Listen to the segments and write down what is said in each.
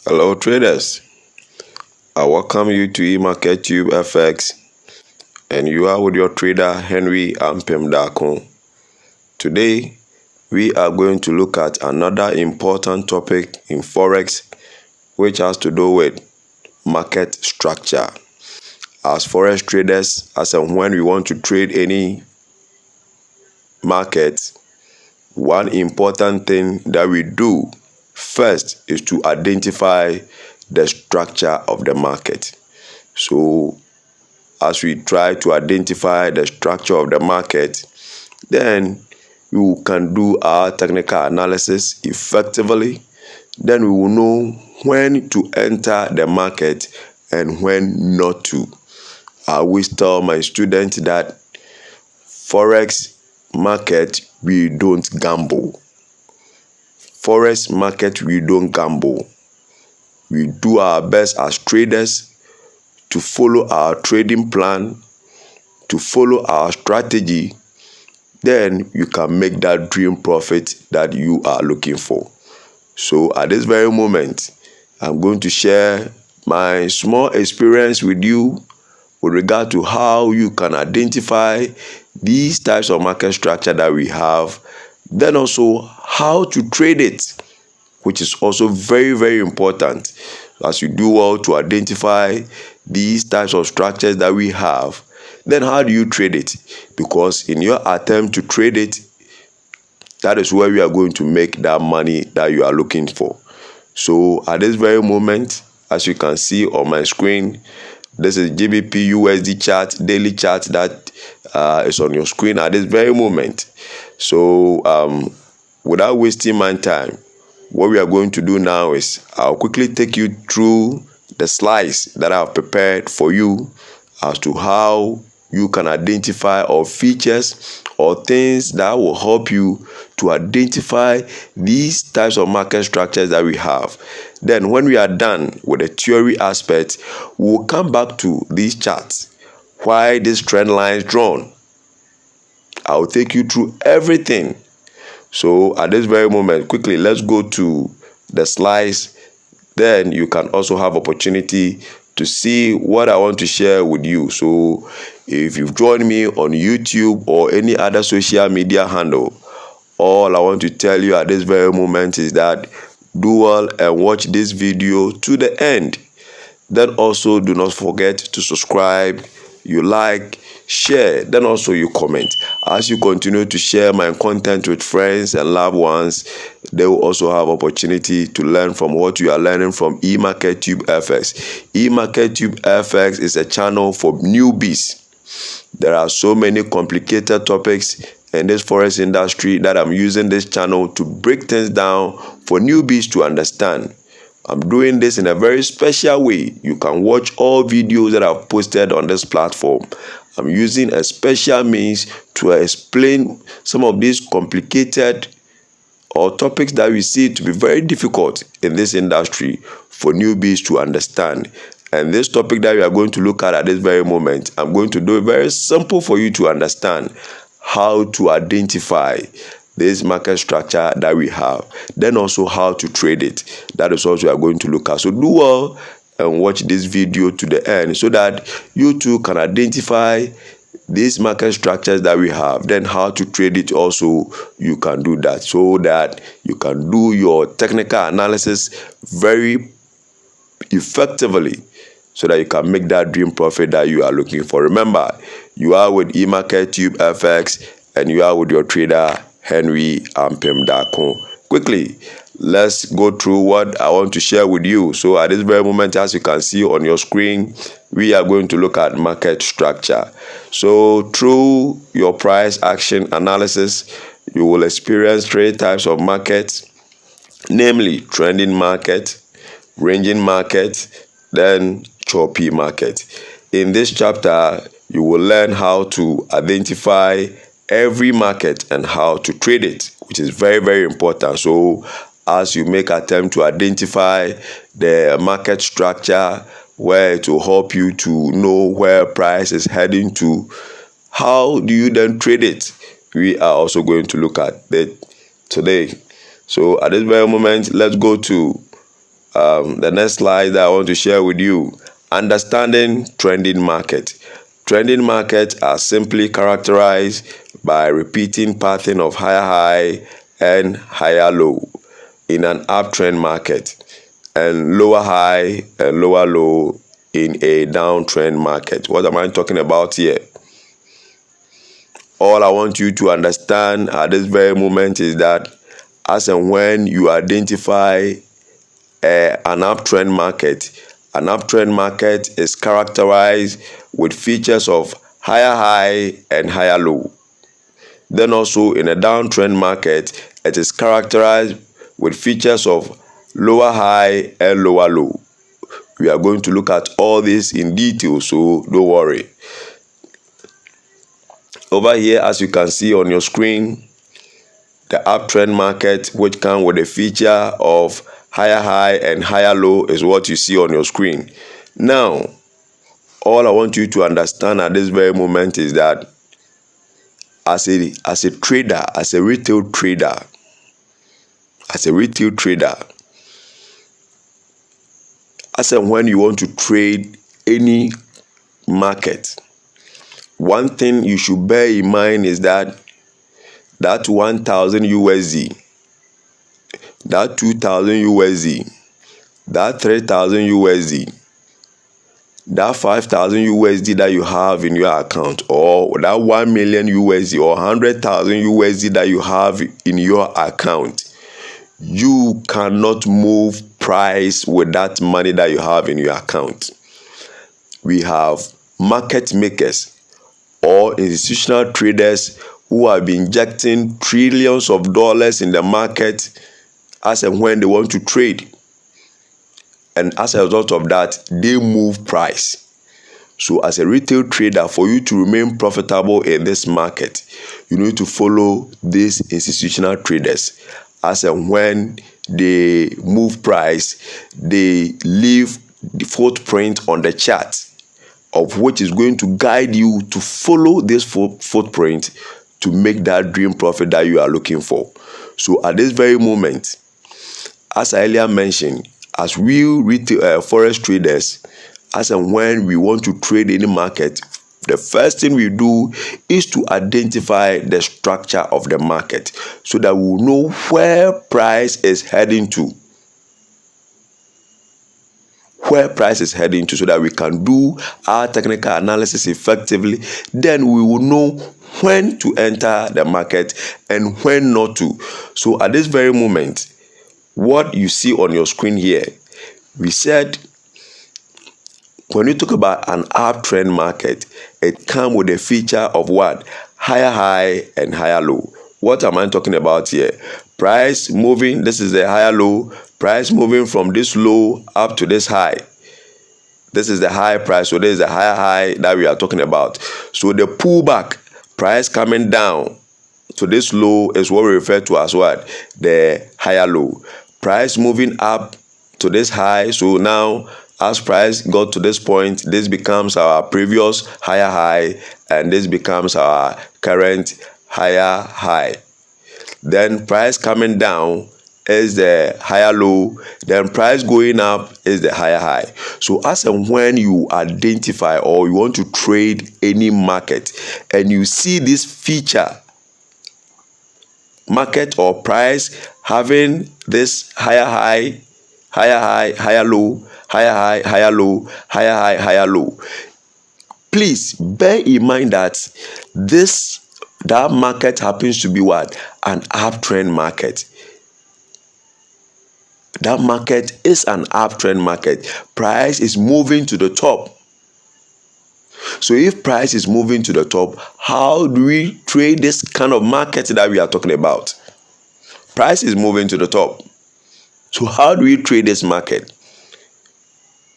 Hello traders, I welcome you to E-marketTubeFX, and you are with your trader Henry Ampem. Today we are going to look at another important topic in Forex, which has to do with market structure. As Forex traders, as and when we want to trade any market, one important thing that we do first is to identify the structure of the market. So as we try to identify the structure of the market, then we can do our technical analysis effectively. Then we will know when to enter the market and when not to. I always tell my students that Forex market, we don't gamble. Forex market, we don't gamble. We do our best as traders to follow our trading plan, to follow our strategy. Then you can make that dream profit that you are looking for. So at this very moment, I'm going to share my small experience with you with regard to how you can identify these types of market structure that we have, then also how to trade it, which is also very, very important. As you do well to identify these types of structures that we have, then how do you trade it? Because in your attempt to trade it, that is where we are going to make that money that you are looking for. So at this very moment, as you can see on my screen, this is GBP USD chart, daily chart that is on your screen at this very moment. So without wasting my time, what we are going to do now is I'll quickly take you through the slides that I've prepared for you as to how you can identify or features or things that will help you to identify these types of market structures that we have. Then when we are done with the theory aspect, we'll come back to these charts. Why this trend line is drawn? I'll take you through everything. So at this very moment, quickly, let's go to the slides. Then you can also have opportunity to see what I want to share with you. So if you've joined me on YouTube or any other social media handle, all I want to tell you at this very moment is that do well and watch this video to the end. Then also do not forget to subscribe, you like, share, then also you comment. As you continue to share my content with friends and loved ones, they will also have opportunity to learn from what you are learning from EmarketTubeFX. EmarketTubeFX is a channel for newbies. There are so many complicated topics in this forex industry that I'm using this channel to break things down for newbies to understand. I'm doing this in a very special way. You can watch all videos that I've posted on this platform. I'm using a special means to explain some of these complicated or topics that we see to be very difficult in this industry for newbies to understand. And this topic that we are going to look at this very moment, I'm going to do it very simple for you to understand how to identify this market structure that we have, then also how to trade it. That is also we are going to look at. So do well and watch this video to the end so that you too can identify these market structures that we have, then how to trade it also. You can do that so that you can do your technical analysis very effectively so that you can make that dream profit that you are looking for. Remember, you are with EmarketTubeFX and you are with your trader Henry Ampem. Quickly, let's go through what I want to share with you. So at this very moment, as you can see on your screen, we are going to look at market structure. So through your price action analysis, you will experience three types of markets, namely trending market, ranging market, then choppy market. In this chapter, you will learn how to identify every market and how to trade it, which is very, very important. So as you make attempt to identify the market structure, where it will help you to know where price is heading to, how do you then trade it? We are also going to look at it today. So at this very moment, let's go to The next slide that I want to share with you, understanding trending market. Trending markets are simply characterized by repeating pattern of higher high and higher low in an uptrend market, and lower high and lower low in a downtrend market. What am I talking about here? All I want you to understand at this very moment is that as and when you identify an uptrend market is characterized with features of higher high and higher low. Then also in a downtrend market, it is characterized with features of lower high and lower low. We are going to look at all this in detail, so don't worry. Over here, as you can see on your screen, the uptrend market, which comes with a feature of higher high and higher low, is what you see on your screen. Now, all I want you to understand at this very moment is that as a trader, as a retail trader, as and when you want to trade any market, one thing you should bear in mind is that 1,000 USD, that 2,000 USD, that 3,000 USD, that 5,000 USD that you have in your account, or that 1 million USD or 100,000 USD that you have in your account, you cannot move price with that money that you have in your account. We have market makers or institutional traders who have been injecting trillions of dollars in the market as and when they want to trade. And as a result of that, they move price. So as a retail trader, for you to remain profitable in this market, you need to follow these institutional traders. As and when they move price, they leave the footprint on the chart, of which is going to guide you to follow this footprint to make that dream profit that you are looking for. So at this very moment, as I earlier mentioned, as we retail forex traders, as and when we want to trade any market, the first thing we do is to identify the structure of the market so that we will know where price is heading to. So that we can do our technical analysis effectively. Then we will know when to enter the market and when not to. So at this very moment, what you see on your screen here, we said when you talk about an uptrend market, it comes with a feature of what? Higher high and higher low. What am I talking about here? Price moving, this is the higher low. Price moving from this low up to this high. This is the high price, so this is the higher high that we are talking about. So the pullback, price coming down to this low, is what we refer to as what? The higher low. Price moving up to this high, so now as price got to this point, this becomes our previous higher high, and this becomes our current higher high. Then price coming down is the higher low, then price going up is the higher high. So as and when you identify or you want to trade any market and you see this feature, market or price having this higher high, higher high, higher low, higher high, higher low, higher high, higher low, please bear in mind that that market happens to be what? An uptrend market. That market is an uptrend market. Price is moving to the top. So if price is moving to the top, how do we trade this kind of market that we are talking about? Price is moving to the top. So how do we trade this market?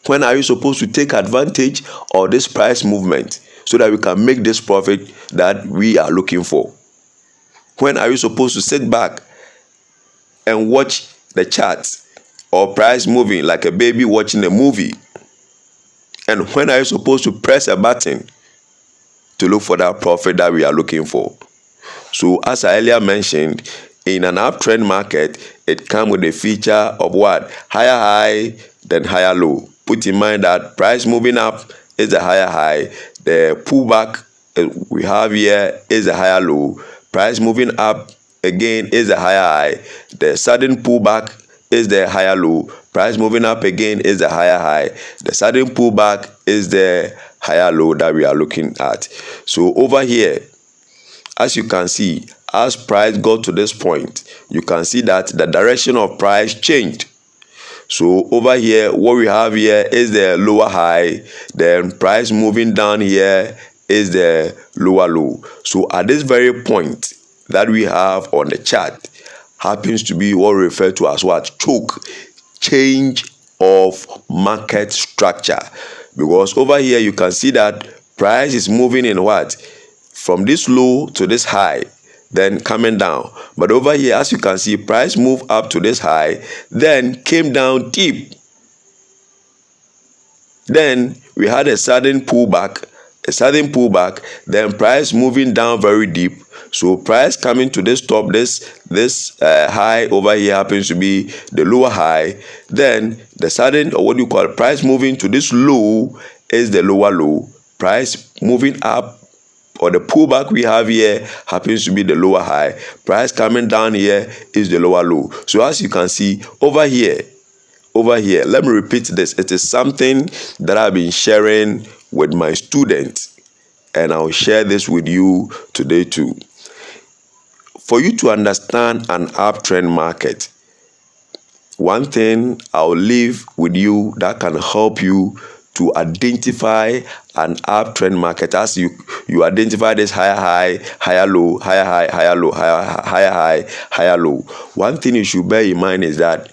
When are you supposed to take advantage of this price movement so that we can make this profit that we are looking for? When are you supposed to sit back and watch the charts or price moving like a baby watching a movie? And when are you supposed to press a button to look for that profit that we are looking for? So as I earlier mentioned, in an uptrend market, it comes with a feature of what? Higher high, then higher low. Put in mind that price moving up is the higher high. The pullback we have here is a higher low. Price moving up again is a higher high. The sudden pullback is the higher low. Price moving up again is the higher high. The sudden pullback is the higher low that we are looking at. So over here, as you can see, as price got to this point, you can see that the direction of price changed. So over here, what we have here is the lower high. Then price moving down here is the lower low. So at this very point that we have on the chart happens to be what we refer to as what? Choke. Change of market structure. Because over here you can see that price is moving in what? From this low to this high, then coming down. But over here, as you can see, price moved up to this high, then came down deep. Then we had a sudden pullback, then price moving down very deep. So price coming to this top, this high over here happens to be the lower high. Then the sudden, or what do you call it, price moving to this low is the lower low. Price moving up, or the pullback we have here happens to be the lower high. Price coming down here is the lower low. So as you can see over here, let me repeat this. It is something that I've been sharing with my students, and I'll share this with you today too. For you to understand an uptrend market, one thing I'll leave with you that can help you to identify an uptrend market. As you identify this higher high, higher low, higher high, higher low, higher high, higher low. One thing you should bear in mind is that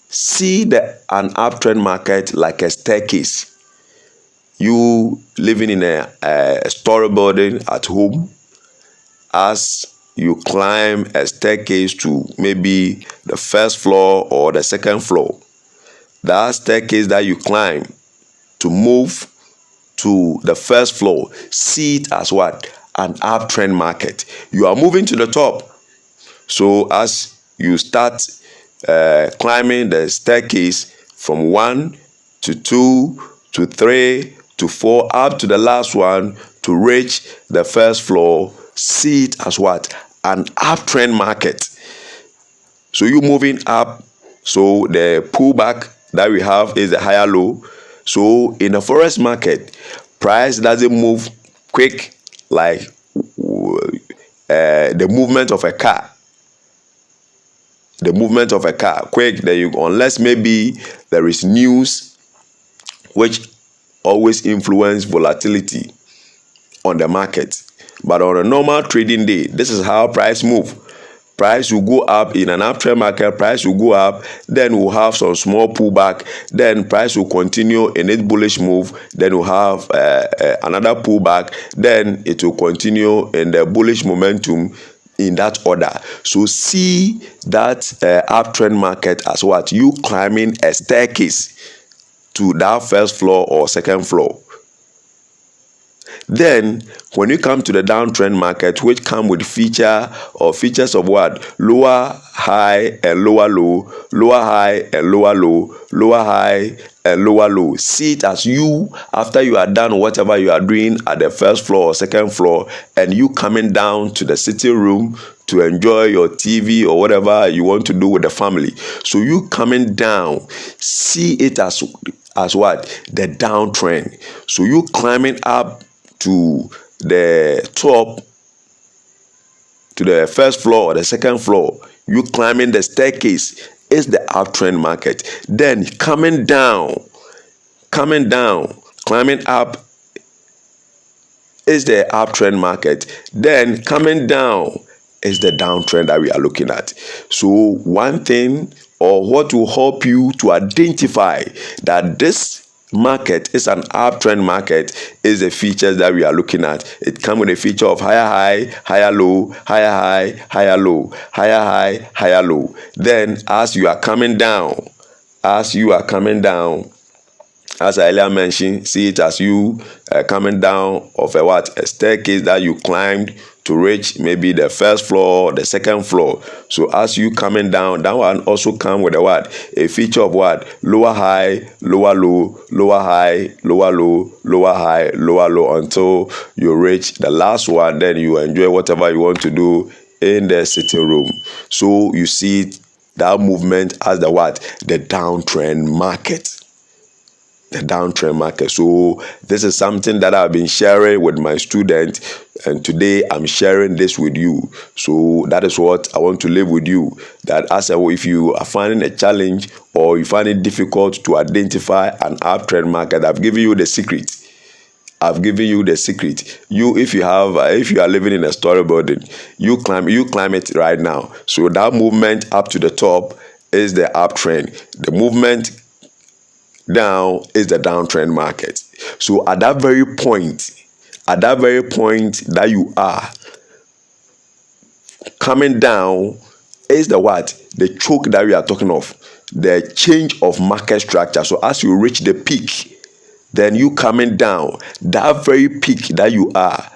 see an uptrend market like a staircase. You living in a story building at home, as you climb a staircase to maybe the first floor or the second floor. That staircase that you climb to move to the first floor, see it as what? An uptrend market. You are moving to the top. So as you start climbing the staircase from 1 to 2 to 3 to 4 up to the last one to reach the first floor, see it as what? An uptrend market. So you moving up, so the pullback that we have is a higher low. So in the Forex market, price doesn't move quick like the movement of a car. The movement of a car, quick, unless maybe there is news which always influence volatility on the market. But on a normal trading day, this is how price move. Price will go up in an uptrend market, price will go up, then we'll have some small pullback, then price will continue in its bullish move, then we'll have another pullback, then it will continue in the bullish momentum in that order. So see that uptrend market as what? You climbing a staircase to that first floor or second floor. Then when you come to the downtrend market, which come with features of what? Lower high and lower low, lower high and lower low, lower high and lower low. See it as you, after you are done whatever you are doing at the first floor or second floor, and you coming down to the sitting room to enjoy your TV or whatever you want to do with the family. So you coming down, see it as what? The downtrend. So you climbing up to the top, to the first floor or the second floor, you climbing the staircase is the uptrend market. Then coming down, climbing up is the uptrend market. Then coming down is the downtrend that we are looking at. So one thing, or what will help you to identify that this market is an uptrend market, is the features that we are looking at. It comes with a feature of higher high, higher low, higher high, higher low, higher high, higher low. Then as you are coming down, as I earlier mentioned, see it as you coming down of a staircase that you climbed to reach maybe the first floor, the second floor. So as you coming down, that one also come with a what? A feature of what? Lower high, lower low, lower high, lower low, lower high, lower low, until you reach the last one. Then you enjoy whatever you want to do in the sitting room. So you see that movement as the what? The downtrend market. The downtrend market. So this is something that I've been sharing with my students, and today I'm sharing this with you. So that is what I want to leave with you, that if you are finding a challenge or you find it difficult to identify an uptrend market, I've given you the secret. I've given you the secret. If you are living in a story building, you climb it right now. So that movement up to the top is the uptrend. The movement down is the downtrend market. So at that very point that you are coming down is the what? The choke that we are talking of, the change of market structure. So as you reach the peak, then you coming down, that very peak that you are,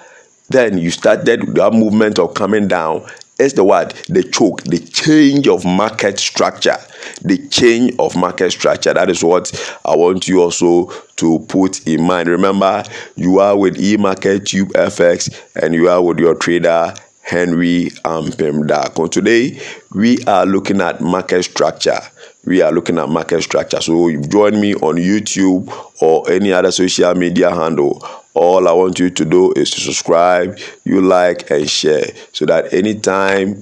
then you started that movement of coming down is the what? The choke, the change of market structure. The change of market structure. That is what I want you also to put in mind. Remember, you are with EmarketTubeFX and you are with your trader Henry Ampem. Today we are looking at market structure. So you've joined me on YouTube or any other social media handle. All I want you to do is to subscribe, you like and share, so that anytime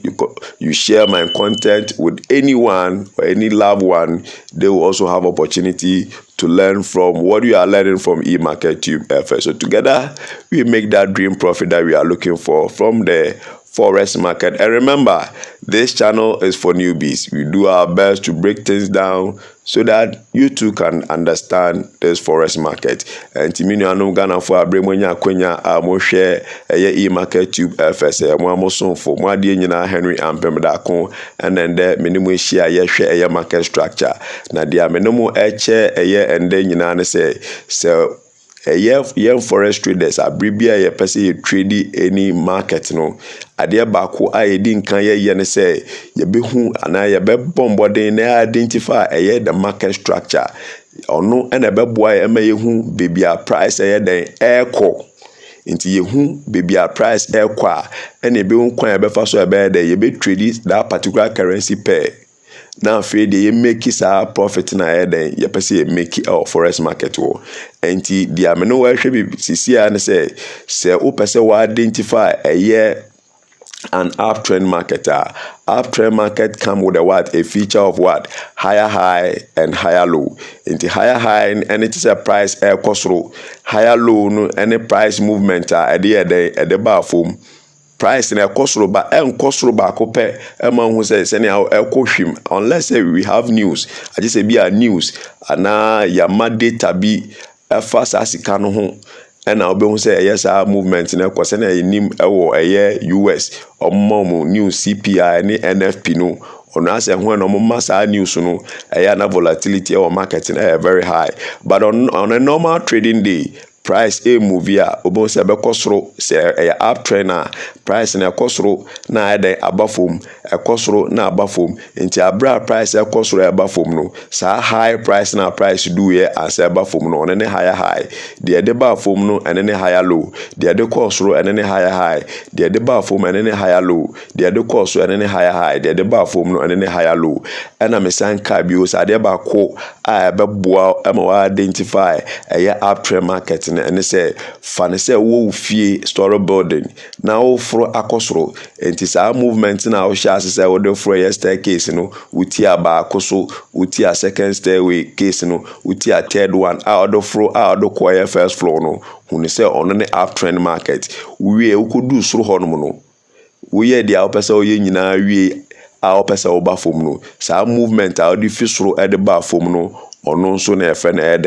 you share my content with anyone or any loved one, they will also have opportunity to learn from what you are learning from EmarketTubeFX. So together we make that dream profit that we are looking for from the Forex market. And remember, this channel is for newbies. We do our best to break things down so that you too can understand this Forex market. And Timini Anum Ghana for Abremonya Kwenya Amoshe E-marketTubeFX Mwamoson for Mwadi Henry Ampem and then the minimum share ye market structure. Na dia minimu and then you say so. Forex traders abribia ye pese ye trade any market no ade baako a ye din kan ye ne say ye behu ana ye be bombodin na identify the market structure ono na be boa ye ma ye hu bebia price den echo nti ye hu bebia price echo a na be hu kwan ye be fa so be ye be trade that particular currency pair. Now, afraid they make a profit na then you pese make our Forex market wo. Enti the ameno we hwe bi sisi a ne say o pese wa identify an uptrend market. Uptrend market come with a feature of what? Higher high and higher low. Into higher high and it is a price kosro. Higher low no any price movement at the bar form. Price in a kosro ba kosro ba kope who says anyhow him unless we have news. I just say be a news ana yama data be fast as no ho and I'll be say yes our movement in a question nim US or mom news CPI any NFP no on us and when massa news no na volatility or marketing very high, but on a normal trading day price move ya obo se be kosoro se uptrend price na kosoro na dey abafom kosoro na abafom nti abra price kosoro abafom no sa high price na price do here as abafom no ne higher the abafom no and ne higher low the kosoro and ne higher high the abafom and ne higher low the kosoro and ne higher the abafom no and ne higher low and am san ka bi o sa de ba ko a be boa am identify uptrend market and say fan say wo fie story building now for akosoro enti sa movement na o sha say wo de for staircase no uti aba akoso uti a second stairway case no uti a third one out of floor out of choir first floor no hunu say on the uptrend market we ukodu soro hono no we dia opesa oye nyina wie a opesa oba fom no sa movement a odi fi soro e de ba fom no ono so na efe na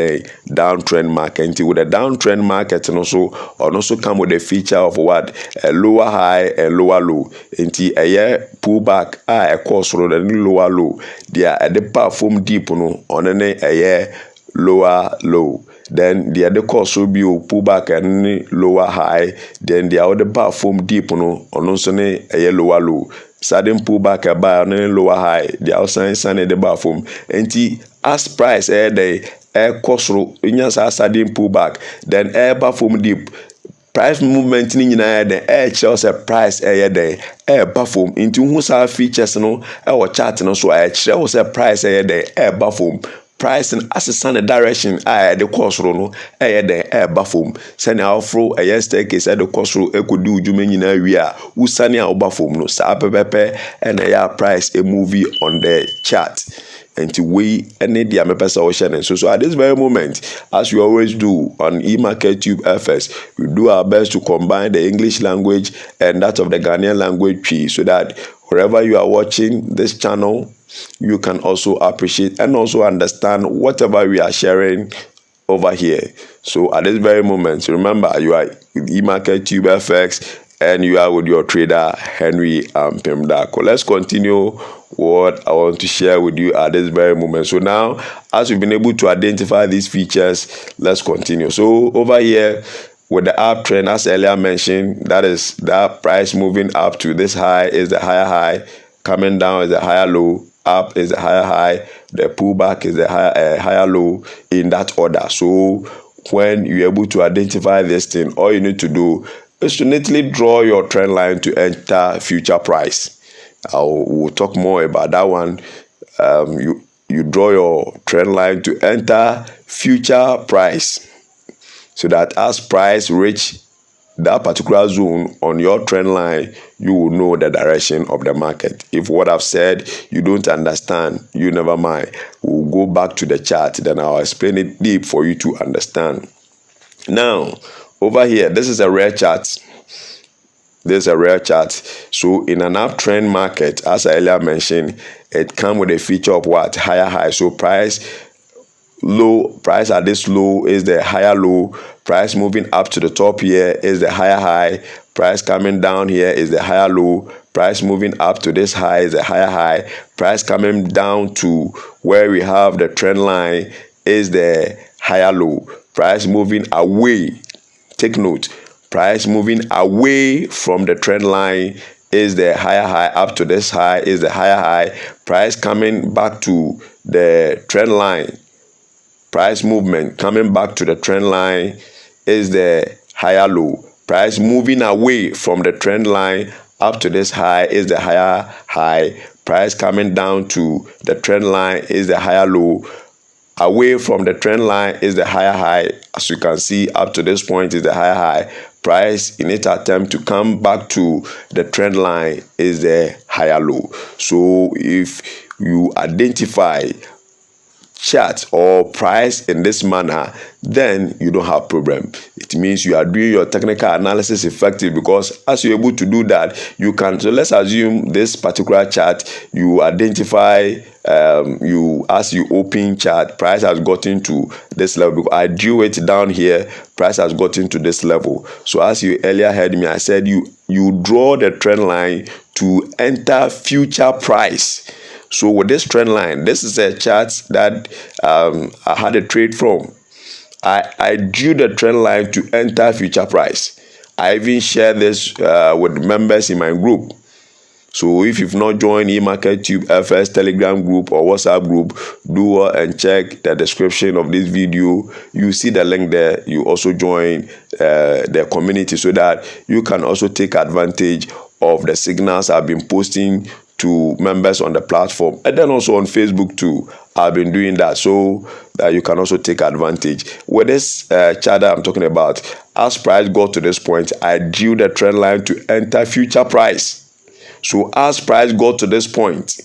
downtrend market. With the downtrend market no so ono so come with the feature of what? A lower high and lower low. Nti pullback a course ro the lower low. Dia the platform deep no ono ne lower low. then the other course will be pullback and lower high, then the other bar form deep no also a lower low. Sudden pullback a bar on a lower high, the outside sun at the bar form, and as price day course in your sudden pullback, then bar form deep. Price movement ni nyinaa den shows a price den perform into who sa features no chart no so shows a price den perform price and assess the direction the course no den perform send afro staircase the course could do dwuma nyinaa wi a usane a perform no sa pepepe and price a movie on the chart. And to we any the ocean. So at this very moment, as we always do on EmarketTubeFX, we do our best to combine the English language and that of the Ghanaian language tree, so that wherever you are watching this channel, you can also appreciate and also understand whatever we are sharing over here. So at this very moment, remember you are with EmarketTubeFX and you are with your trader Henry Pemdako. Let's continue what I want to share with you at this very moment. So now, as we've been able to identify these features, let's continue. So over here with the uptrend, as earlier mentioned, that is that price moving up to this high is the higher high, coming down is the higher low, up is the higher high, the pullback is the higher low, in that order. So when you're able to identify this thing, all you need to do is to neatly draw your trend line to enter future price. We'll talk more about that one. You draw your trend line to enter future price, so that as price reach that particular zone on your trend line, you will know the direction of the market. If what I've said you don't understand, you never mind. We'll go back to the chart, then I'll explain it deep for you to understand. Now, over here, this is a rare chart. This is a rare chart. So in an uptrend market, as I earlier mentioned, it comes with a feature of what? Higher high. So price at this low is the higher low. Price moving up to the top here is the higher high. Price coming down here is the higher low. Price moving up to this high is the higher high. Price coming down to where we have the trend line is the higher low. Price moving away. Take note. Price moving away from the trend line is the higher high. Up to this high is the higher high. Price coming back to the trend line. Price movement coming back to the trend line is the higher low. Price moving away from the trend line up to this high is the higher high. Price coming down to the trend line is the higher low. Away from the trend line is the higher high. As you can see, up to this point is the higher high. Price in its attempt to come back to the trend line is the higher low. So if you identify chart or price in this manner, then you don't have problem. It means you are doing your technical analysis effective, because as you're able to do that, you can. So let's assume this particular chart, you identify as you open chart, price has gotten to this level. I drew it down here, price has gotten to this level. So as you earlier heard me, I said you draw the trend line to enter future price. So with this trend line, this is a chart that I had a trade from. I drew the trend line to enter future price. I even shared this with members in my group. So if you've not joined EmarketTubeFX Telegram group or WhatsApp group, do and check the description of this video. You see the link there. You also join the community, so that you can also take advantage of the signals I've been posting to members on the platform, and then also on Facebook too. I've been doing that, so that you can also take advantage. With this chart that I'm talking about, as price got to this point, I drew the trend line to enter future price. So as price got to this point,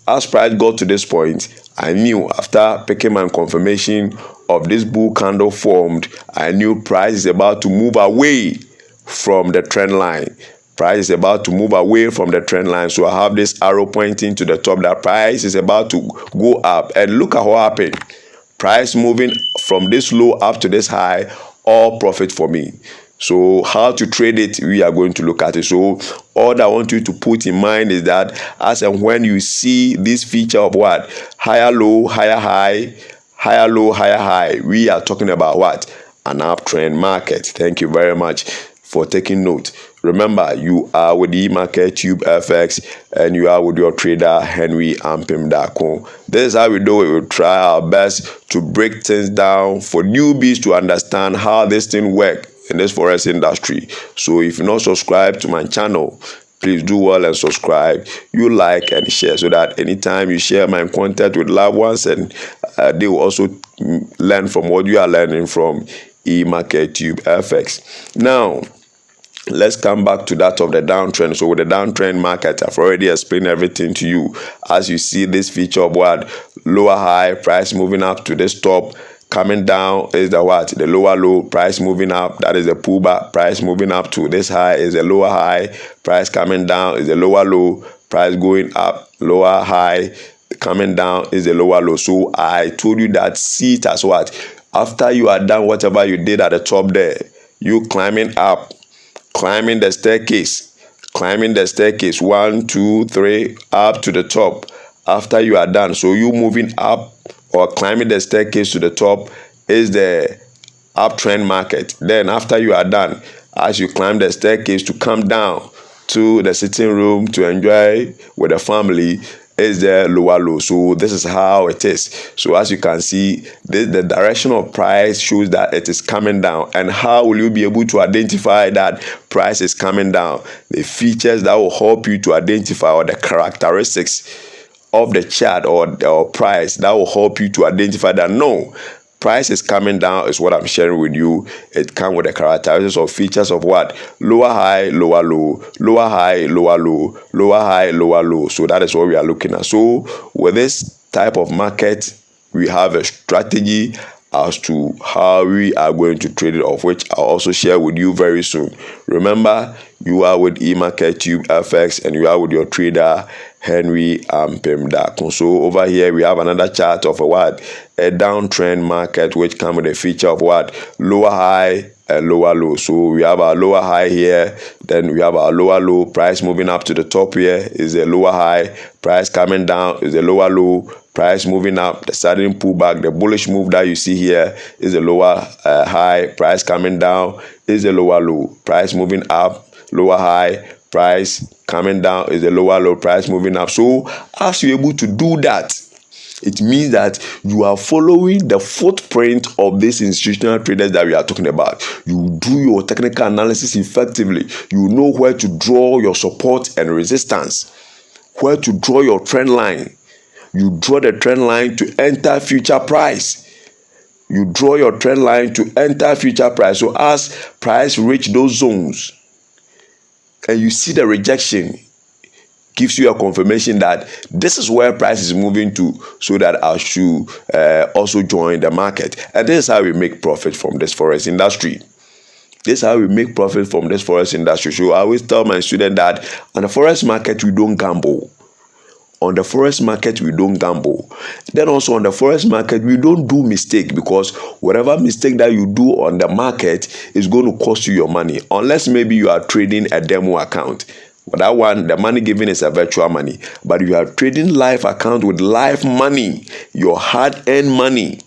I knew after picking my confirmation of this bull candle formed, I knew price is about to move away from the trend line. Price is about to move away from the trend line. So I have this arrow pointing to the top that price is about to go up. And look at what happened. Price moving from this low up to this high, all profit for me. So how to trade it, we are going to look at it. So all that I want you to put in mind is that as and when you see this feature of what? Higher low, higher high, higher low, higher high. We are talking about what? An uptrend market. Thank you very much for taking note. Remember, you are with the EmarketTubeFX and you are with your trader Henry Ampim. This is how we do it. We'll try our best to break things down for newbies to understand how this thing works in this forex industry. So if you're not subscribed to my channel, please do well and subscribe. You like and share so that anytime you share my content with loved ones, and they will also learn from what you are learning from E-marketTubeFX. Now, let's come back to that of the downtrend. So with the downtrend market, I've already explained everything to you. As you see this feature of what? Lower high, price moving up to this top, coming down is the what? The lower low, price moving up, that is the pullback, price moving up to this high is the lower high, price coming down is the lower low, price going up, lower high, coming down is the lower low. So I told you that see it as what? After you are done whatever you did at the top there, you climbing up, climbing the staircase, 1, 2, 3, up to the top. After you are done, so you moving up or climbing the staircase to the top is the uptrend market. Then after you are done, as you climb the staircase to come down to the sitting room to enjoy with the family, is the lower low. So this is how it is. So as you can see, the direction of price shows that it is coming down. And how will you be able to identify that price is coming down? The features that will help you to identify, or the characteristics of the chart or price that will help you to identify that no, price is coming down is what I'm sharing with you. It comes with the characteristics or features of what? Lower high, lower low, lower high, lower low, lower high, lower low. So that is what we are looking at. So with this type of market, we have a strategy as to how we are going to trade it, of which I'll also share with you very soon. Remember, you are with EmarketTubeFX and you are with your trader Henry Ampim. So over here we have another chart of a what? A downtrend market, which comes with a feature of what? Lower high and lower low. So we have our lower high here, then we have our lower low. Price moving up to the top here is a lower high, price coming down is a lower low, price moving up, the sudden pullback, the bullish move that you see here is a lower high, price coming down is a lower low, price moving up, lower high, price coming down is a lower low, price moving up. So as you're able to do that, it means that you are following the footprint of these institutional traders that we are talking about. You do your technical analysis effectively. You know where to draw your support and resistance, where to draw your trend line. You draw the trend line to enter future price. You draw your trend line to enter future price. So as price reach those zones and you see the rejection, gives you a confirmation that this is where price is moving to, so that I should also join the market. And this is how we make profit from this forex industry. This is how we make profit from this forex industry. So I always tell my students that on the forex market, we don't gamble. On the forex market, we don't gamble. Then also on the forex market, we don't do mistake, because whatever mistake that you do on the market is going to cost you your money, unless maybe you are trading a demo account. But that one, the money given is a virtual money. But you are trading live account with live money, your hard-earned money,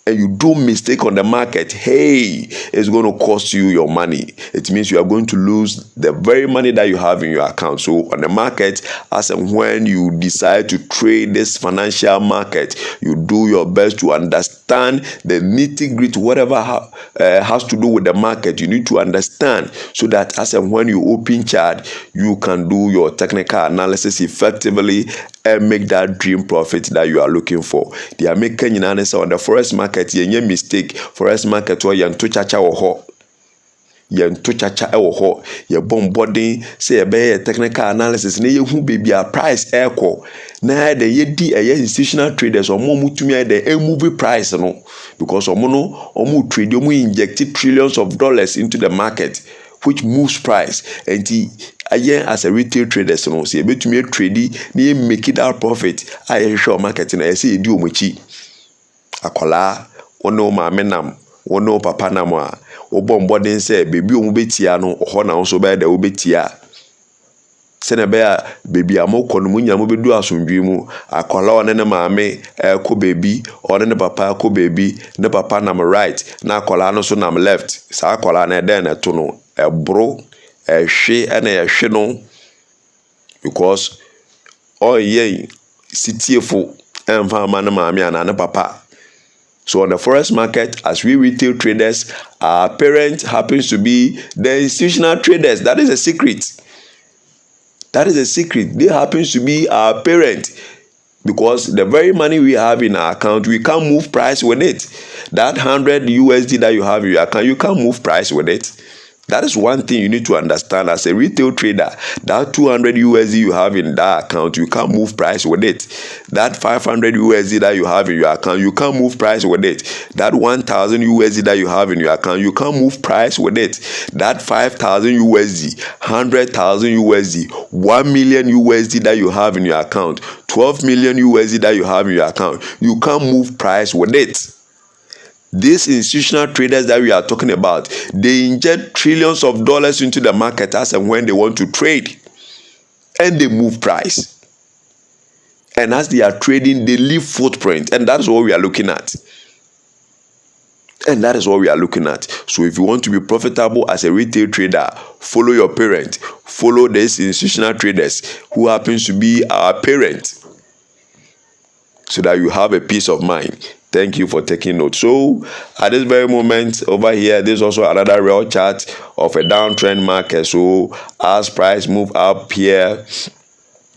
and you do mistake on the market, hey, it's going to cost you your money. It means you are going to lose the very money that you have in your account. So on the market, as and when you decide to trade this financial market, you do your best to understand the nitty-gritty, whatever has to do with the market. You need to understand, so that as and when you open chart, you can do your technical analysis effectively and make that dream profit that you are looking for. The American answer on the forex market, you mistake. Forex market or you to chacha or ho. You to chacha or ho. You bomb body say a better technical analysis. Ne who be a price echo. Na the yedi a institutional traders or more to me the movie price no, because omono omu trade you inject trillions of dollars into the market, which moves price. And again, as a retail trader, so say bet to me trade ni make it out profit. I show marketing. I say do muchi. Akola ono ma menam ono papa namwa obom body say baby omu betia no ho na so be da obetia. sene be a baby amokɔ no munya mo bedu asomdwe mu akwala one ne maame ko baby one ne papa ko baby ne papa nam right na akwala no so nam left sa akwala na den na to no ebro ehwe ene ehwe no because all ye sitiefo emfa ma ne maame ana ne papa. So on the forex market, as we retail traders, our parent happens to be the institutional traders. That is a secret. That is a secret. They happens to be our parent, because the very money we have in our account, we can't move price with it. That 100 USD that you have in your account, you can't move price with it. That is one thing you need to understand as a retail trader. That 200 USD you have in that account, you can't move price with it. That 500 USD that you have in your account, you can't move price with it. That 1,000 USD that you have in your account, you can't move price with it. That 5,000 USD, 100,000 USD, 1 million USD that you have in your account, 12 million USD that you have in your account, you can't move price with it. These institutional traders that we are talking about, they inject trillions of dollars into the market as and when they want to trade, and they move price. And as they are trading, they leave footprint, and that is what we are looking at. And that is what we are looking at. So if you want to be profitable as a retail trader, follow your parent. Follow these institutional traders who happens to be our parent, so that you have a peace of mind. Thank you for taking note. So at this very moment over here, there's also another real chart of a downtrend market. So as price move up here,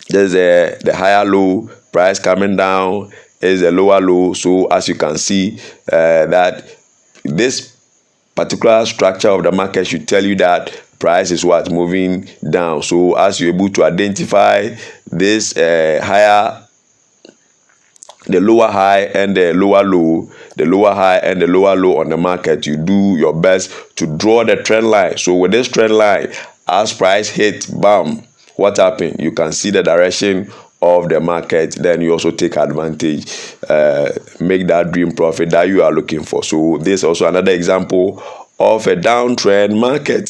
there's the higher low, price coming down is a lower low. So as you can see, that this particular structure of the market should tell you that price is what moving down. So as you're able to identify this higher, the lower high and the lower low, the lower high and the lower low on the market, you do your best to draw the trend line. So with this trend line, as price hit, bam, what happened? You can see the direction of the market. Then you also take advantage, make that dream profit that you are looking for. So this is also another example of a downtrend market.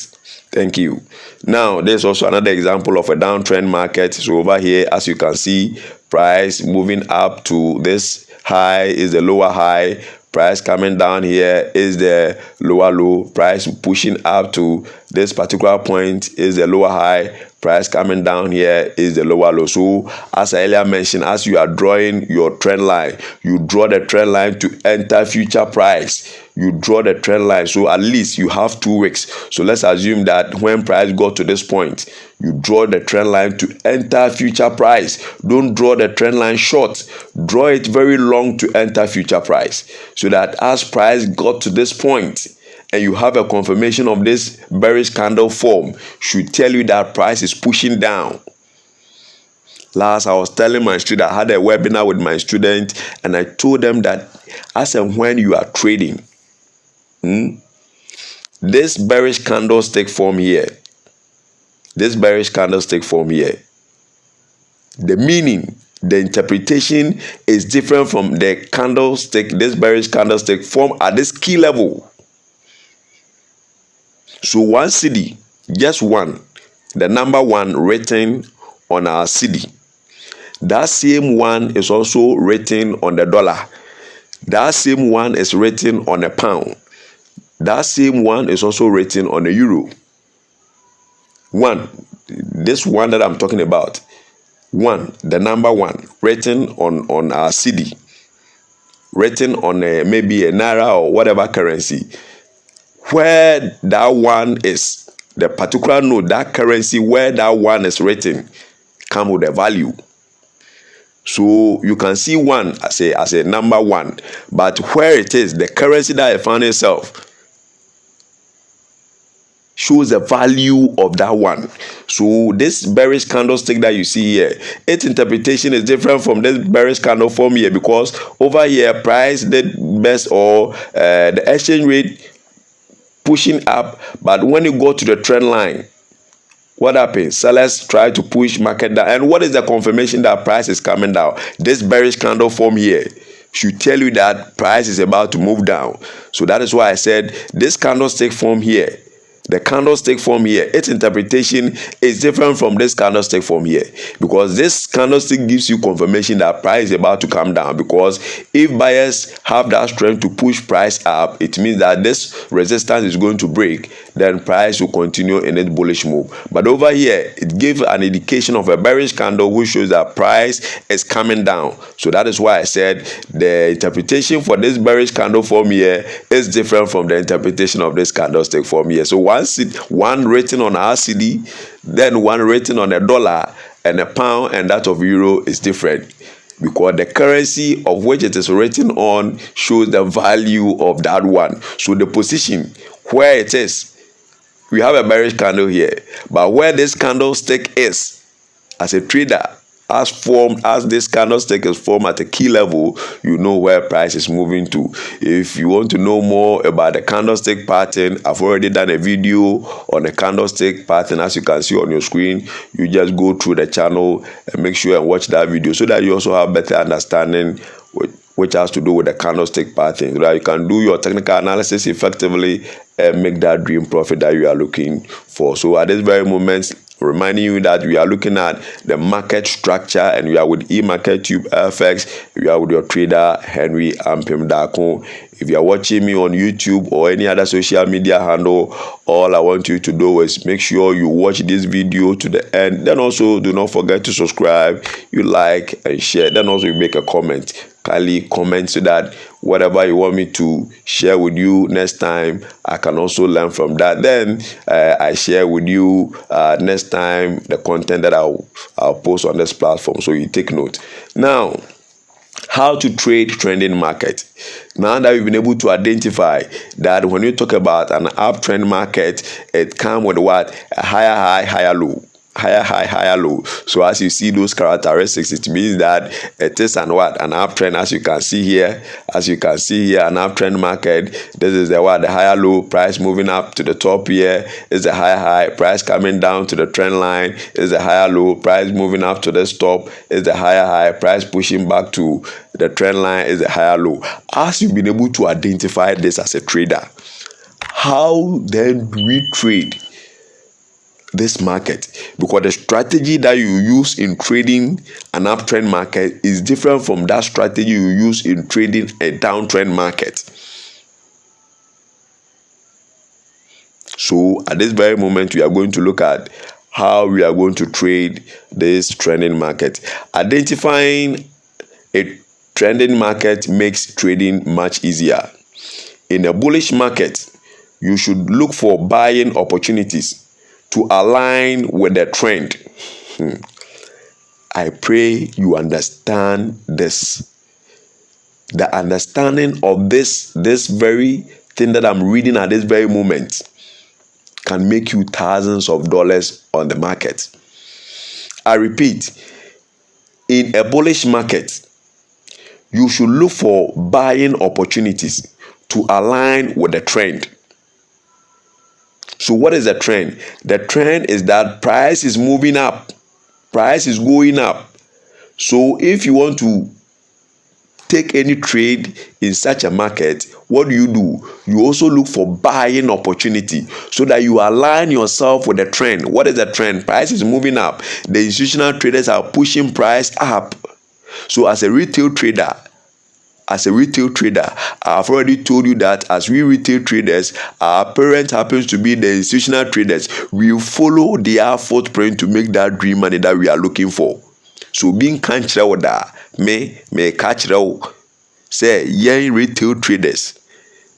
Thank you. Now, there's also another example of a downtrend market. So over here, as you can see, price moving up to this high is the lower high. Price coming down here is the lower low. Price pushing up to this particular point is the lower high. Price coming down here is the lower low. So as I earlier mentioned, as you are drawing your trend line, you draw the trend line to enter future price. You draw the trend line, so at least you have 2 weeks. So let's assume that when price got to this point, you draw the trend line to enter future price. Don't draw the trend line short. Draw it very long to enter future price, so that as price got to this point and you have a confirmation of this bearish candle form, should tell you that price is pushing down. Last, I was telling my student, I had a webinar with my student, and I told them that as and when you are trading, this bearish candlestick form here, the meaning, the interpretation is different from the candlestick, this bearish candlestick form at this key level. So one CD, just one, the number 1 written on our CD. That same one is also written on the dollar. That same one is written on a pound. That same one is also written on a euro. This one that I'm talking about, the number 1 written on our CD, written on maybe a naira or whatever currency. Where that one is, the particular note, that currency where that one is written, come with a value. So you can see 1 as a number 1, but where it is, the currency that it found itself shows the value of that one. So this bearish candlestick that you see here, its interpretation is different from this bearish candle form here, because over here price did best, or the exchange rate pushing up, but when you go to the trend line, what happens? Sellers try to push market down, and what is the confirmation that price is coming down? This bearish candle form here should tell you that price is about to move down. So that is why I said this candlestick form here, the candlestick form here, its interpretation is different from this candlestick form here, because this candlestick gives you confirmation that price is about to come down, because if buyers have that strength to push price up, it means that this resistance is going to break, then price will continue in its bullish move. But over here, it gives an indication of a bearish candle which shows that price is coming down. So that is why I said the interpretation for this bearish candle form here is different from the interpretation of this candlestick form here. So one written on RCD, then one written on a dollar and a pound, and that of euro is different, because the currency of which it is written on shows the value of that one. So the position where it is, we have a bearish candle here, but where this candlestick is as a trader, as this candlestick is formed at a key level, you know where price is moving to. If you want to know more about the candlestick pattern, I've already done a video on the candlestick pattern. As you can see on your screen, you just go through the channel and make sure and watch that video, so that you also have better understanding which has to do with the candlestick pattern, so that you can do your technical analysis effectively and make that dream profit that you are looking for. So at this very moment, reminding you that we are looking at the market structure, and we are with E-marketTubeFX. We are with your trader Henry Ampem Dako. If you are watching me on YouTube or any other social media handle, all I want you to do is make sure you watch this video to the end. Then also do not forget to subscribe, you like and share. Then also you make a comment. Kindly comment so that whatever you want me to share with you next time, I can also learn from that. Then I share with you next time the content that I'll post on this platform, so you take note. Now, how to trade trending market. Now that we've been able to identify that when you talk about an uptrend market, it comes with what? A higher high, higher low. Higher high, higher low. So as you see those characteristics, it means that it is an uptrend. As you can see here, an uptrend market. This is the higher low, price moving up to the top here is the higher high, price coming down to the trend line is the higher low, price moving up to the stop is the higher high, price pushing back to the trend line is the higher low. As you've been able to identify this as a trader, how then do we trade this market? Because the strategy that you use in trading an uptrend market is different from that strategy you use in trading a downtrend market. So at this very moment, we are going to look at how we are going to trade this trending market. Identifying a trending market makes trading much easier. In a bullish market, you should look for buying opportunities to align with the trend. I pray you understand this. The understanding of this very thing that I'm reading at this very moment can make you thousands of dollars on the market. I repeat, in a bullish market, you should look for buying opportunities to align with the trend. So what is the trend? The trend is that price is moving up. Price is going up. So if you want to take any trade in such a market, what do? You also look for buying opportunity so that you align yourself with the trend. What is the trend? Price is moving up. The institutional traders are pushing price up. So as a retail trader, I've already told you that as we retail traders, our parent happens to be the institutional traders. We follow their footprint to make that dream money that we are looking for. So being country that me catch say young retail traders.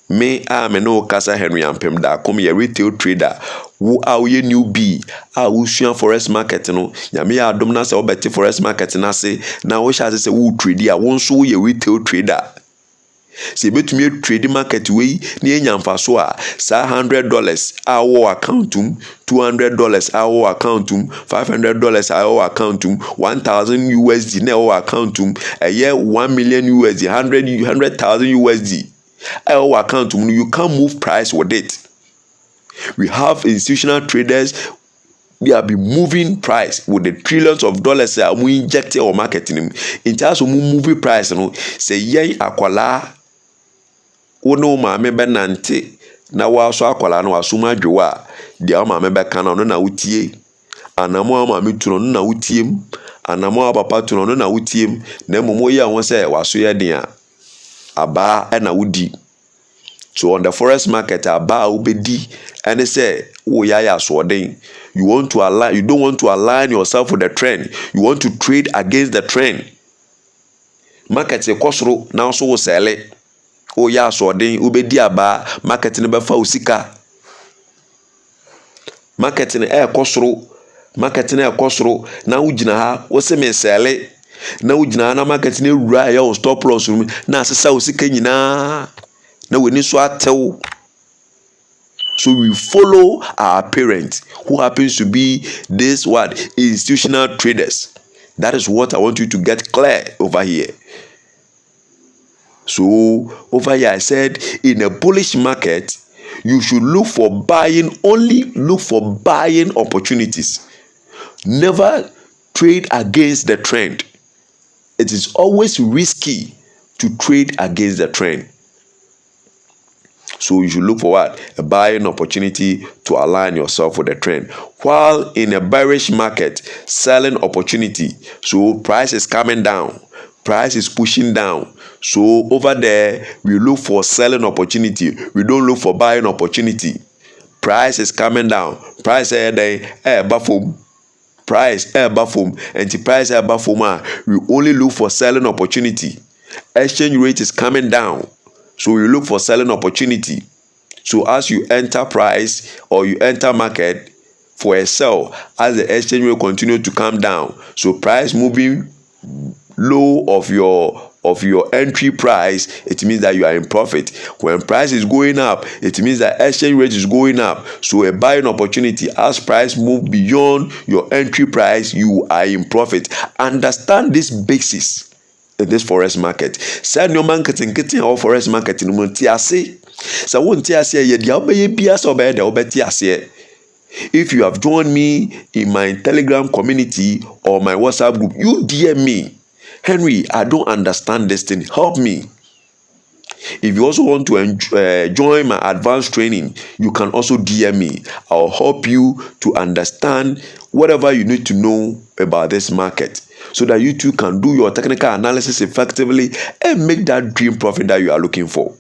Me am no kasa Henry Ampem da come ye retail trader wo a ye newbie a wo sua forex market no nyame ya adom na se wo beti forex market na se na wo sha se wo trade a wo nso ye retail trader se betumi trade market we na enya mfaso a sa $100 a wo accountum, $200 a wo accountum, $500 a wo accountum, $1,000 na wo accountum, a year $1 million USD, $100,000 USD. Our account, you can't move price with it. We have institutional traders, they have been moving price with the trillions of dollars that we inject our marketing in terms of moving price. Say, yay, akwala, ono ma member nante, na waso akwala no wasoma adwewa dia o ma me beka na no na wutie anamo ama me tuno no na wutiem anamo papa tuno no na wutiem na momo yi awon se waso ye den a aba na wudi. So on the forex market aba obedi and say oh ya so den you want to align, you don't want to align yourself with the trend, you want to trade against the trend. Market se kosoro na so wo sell oh ya so den obedi aba market ne be fa osika. Market ne kosoro, market ne kosoro na ugina ha wo se me sell na ugina na market ne wura ya stop loss na asesa osika nyina na we so atew. So we follow our parents who happens to be this what institutional traders. That is what I want you to get clear over here. So over here I said in a bullish market you should look for buying, only look for buying opportunities. Never trade against the trend. It is always risky to trade against the trend. So you should look for what? A buying opportunity to align yourself with the trend. While in a bearish market, selling opportunity. So price is coming down. Price is pushing down. So over there, we look for selling opportunity. We don't look for buying opportunity. Price is coming down. Price buffer. Price buffer. And the price buffer. We only look for selling opportunity. Exchange rate is coming down. So you look for selling opportunity. So as you enter price or you enter market for a sell, as the exchange rate continue to come down, so price moving low of your entry price, it means that you are in profit. When price is going up, it means that exchange rate is going up. So a buying opportunity, as price move beyond your entry price, you are in profit. Understand this basis in this forex market. Send your marketing or forex market in Montiase. So won't Tiase ye the obey bias or bed or Betiase. If you have joined me in my Telegram community or my WhatsApp group, you DM me. Henry, I don't understand this thing. Help me. If you also want to join my advanced training, you can also DM me. I'll help you to understand whatever you need to know about this market, so that you too can do your technical analysis effectively and make that dream profit that you are looking for.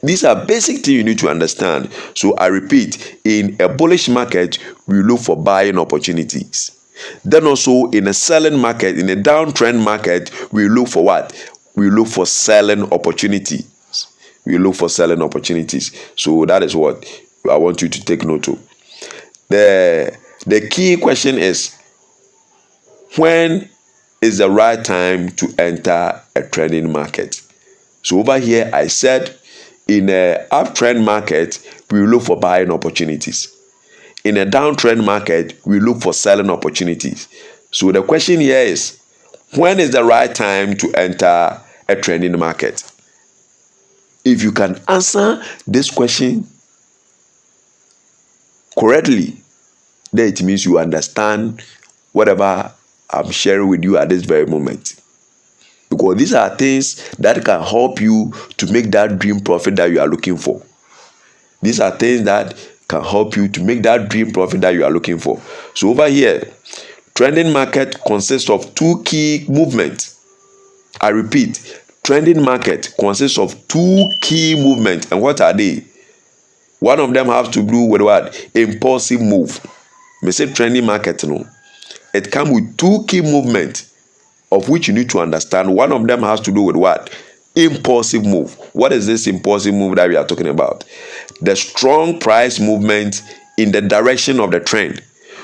These are basic things you need to understand. So I repeat, in a bullish market, we look for buying opportunities. Then also in a selling market, in a downtrend market, we look for what? We look for selling opportunities. We look for selling opportunities. So that is what I want you to take note of. The key question is, when is the right time to enter a trending market? So over here, I said in a uptrend market, we look for buying opportunities. In a downtrend market, we look for selling opportunities. So the question here is, when is the right time to enter a trending market? If you can answer this question correctly, then it means you understand whatever I'm sharing with you at this very moment. Because these are things that can help you to make that dream profit that you are looking for. These are things that can help you to make that dream profit that you are looking for. So over here, trending market consists of two key movements. I repeat, trending market consists of two key movements. And what are they? One of them has to do with what? Impulsive move. Me say trending market, no. It comes with two key movements, of which you need to understand. One of them has to do with what? Impulsive move. What is this impulsive move that we are talking about? The strong price movement in the direction of the trend.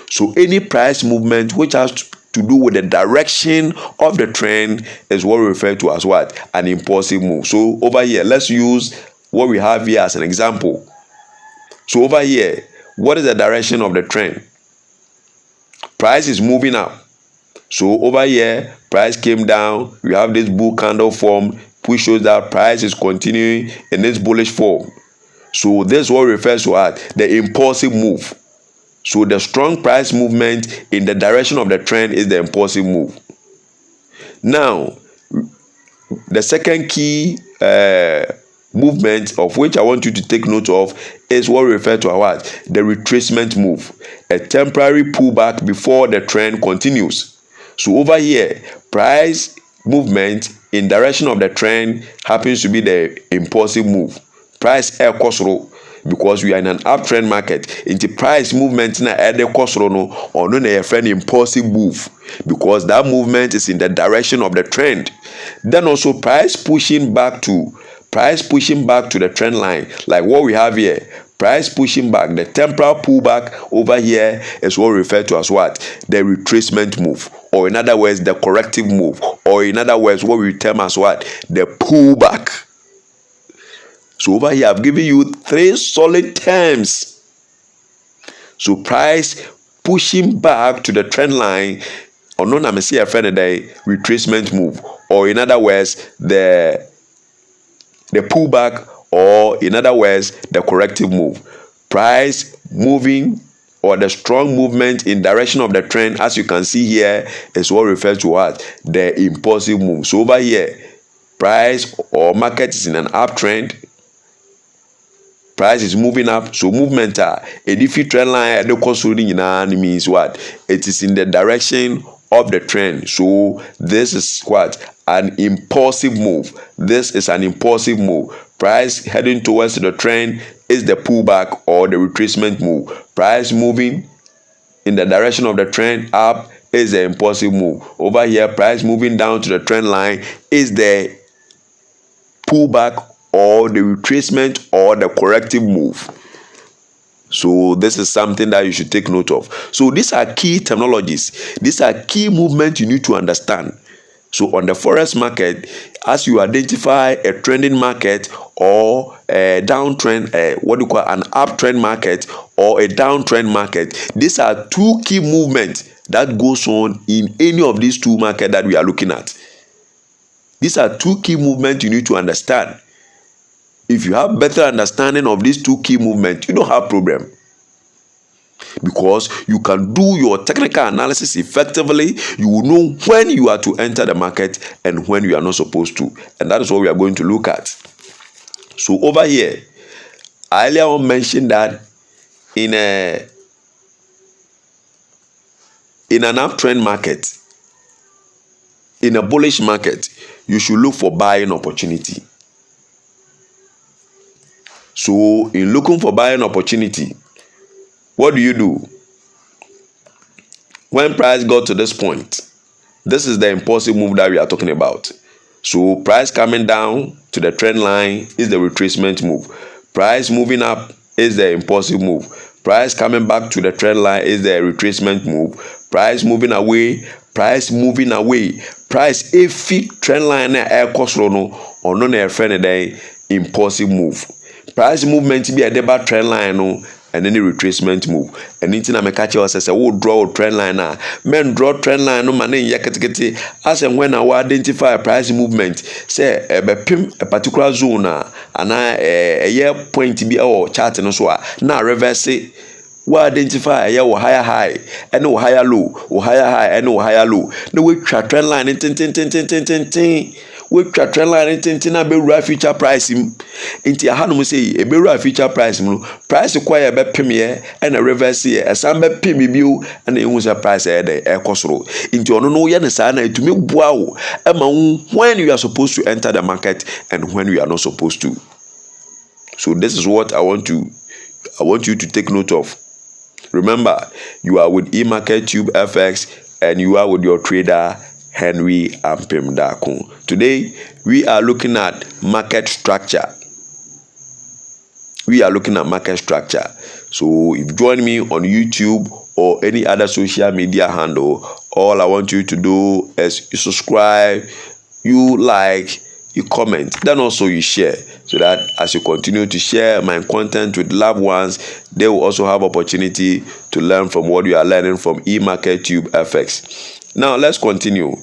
So any price movement which has to do with the direction of the trend is what we refer to as what? An impulsive move. So over here, let's use what we have here as an example. So over here, what is the direction of the trend? Price is moving up. So over here, price came down. We have this bull candle form, which shows that price is continuing in this bullish form. So this is what refers to as the impulsive move. So the strong price movement in the direction of the trend is the impulsive move. Now, the second key movement of which I want you to take note of is what we refer to as what? The retracement move. A temporary pullback before the trend continues. So over here, price movement in direction of the trend happens to be the impulsive move. Price air kosoro because we are in an uptrend market. Into price movement na air kosoro no or no na friend impulsive move because that movement is in the direction of the trend. Then also price pushing back to the trend line like what we have here. Price pushing back, the temporal pullback over here is what we refer to as what? The retracement move, or in other words, the corrective move, or in other words, what we term as what? The pullback. So over here, I've given you 3 solid terms. So price pushing back to the trend line, or no, I'm saying a friend today, retracement move, or in other words, the pullback, or in other words, the corrective move. Price moving or the strong movement in direction of the trend, as you can see here, is what refers to what? The impulsive move. So over here, price or market is in an uptrend. Price is moving up. So movement a different trend line means what? It is in the direction of the trend. So this is what? An impulsive move. This is an impulsive move. Price heading towards the trend is the pullback or the retracement move. Price moving in the direction of the trend up is the impulsive move. Over here, price moving down to the trend line is the pullback or the retracement or the corrective move. So this is something that you should take note of. So these are key terminologies. These are key movements you need to understand. So on the Forex market, as you identify a trending market or a downtrend, what do you call an uptrend market or a downtrend market, these are 2 key movements that goes on in any of these 2 markets that we are looking at. These are 2 key movements you need to understand. If you have better understanding of these 2 key movements, you don't have problem. Because you can do your technical analysis effectively. You will know when you are to enter the market and when you are not supposed to. And that is what we are going to look at. So over here, I earlier on mentioned that in an uptrend market, in a bullish market, you should look for buying opportunity. So in looking for buying opportunity, what do? When price got to this point, this is the impulsive move that we are talking about. So price coming down to the trend line is the retracement move. Price moving up is the impulsive move. Price coming back to the trend line is the retracement move. Price moving away. Price if trend line na air cost no or no na friend impulsive move. Price movement be a deba trend line no and then the retracement move. And anything I make catch you say we draw a trend line now. Men draw trend line no man yakete as and when I identify a price movement say a particular zone and a year point be our chart no so now reverse it. We identify a higher high and no higher low, or higher high and no higher low. No we trend line tin. We trend line tin na be future price into a hand say a be future price price acquire be premier and a reverse here a some be pimi bill and a use price air cost row into no ya na to me wow when you are supposed to enter the market and when you are not supposed to. So this is what I want you to take note of. Remember, you are with E-marketTubeFX and you are with your trader Henry Ampem Dakun. Today, we are looking at market structure. So, if you join me on YouTube or any other social media handle, all I want you to do is you subscribe, you like, you comment, then also you share, so that as you continue to share my content with loved ones, they will also have opportunity to learn from what you are learning from E-marketTubeFX. Now let's continue.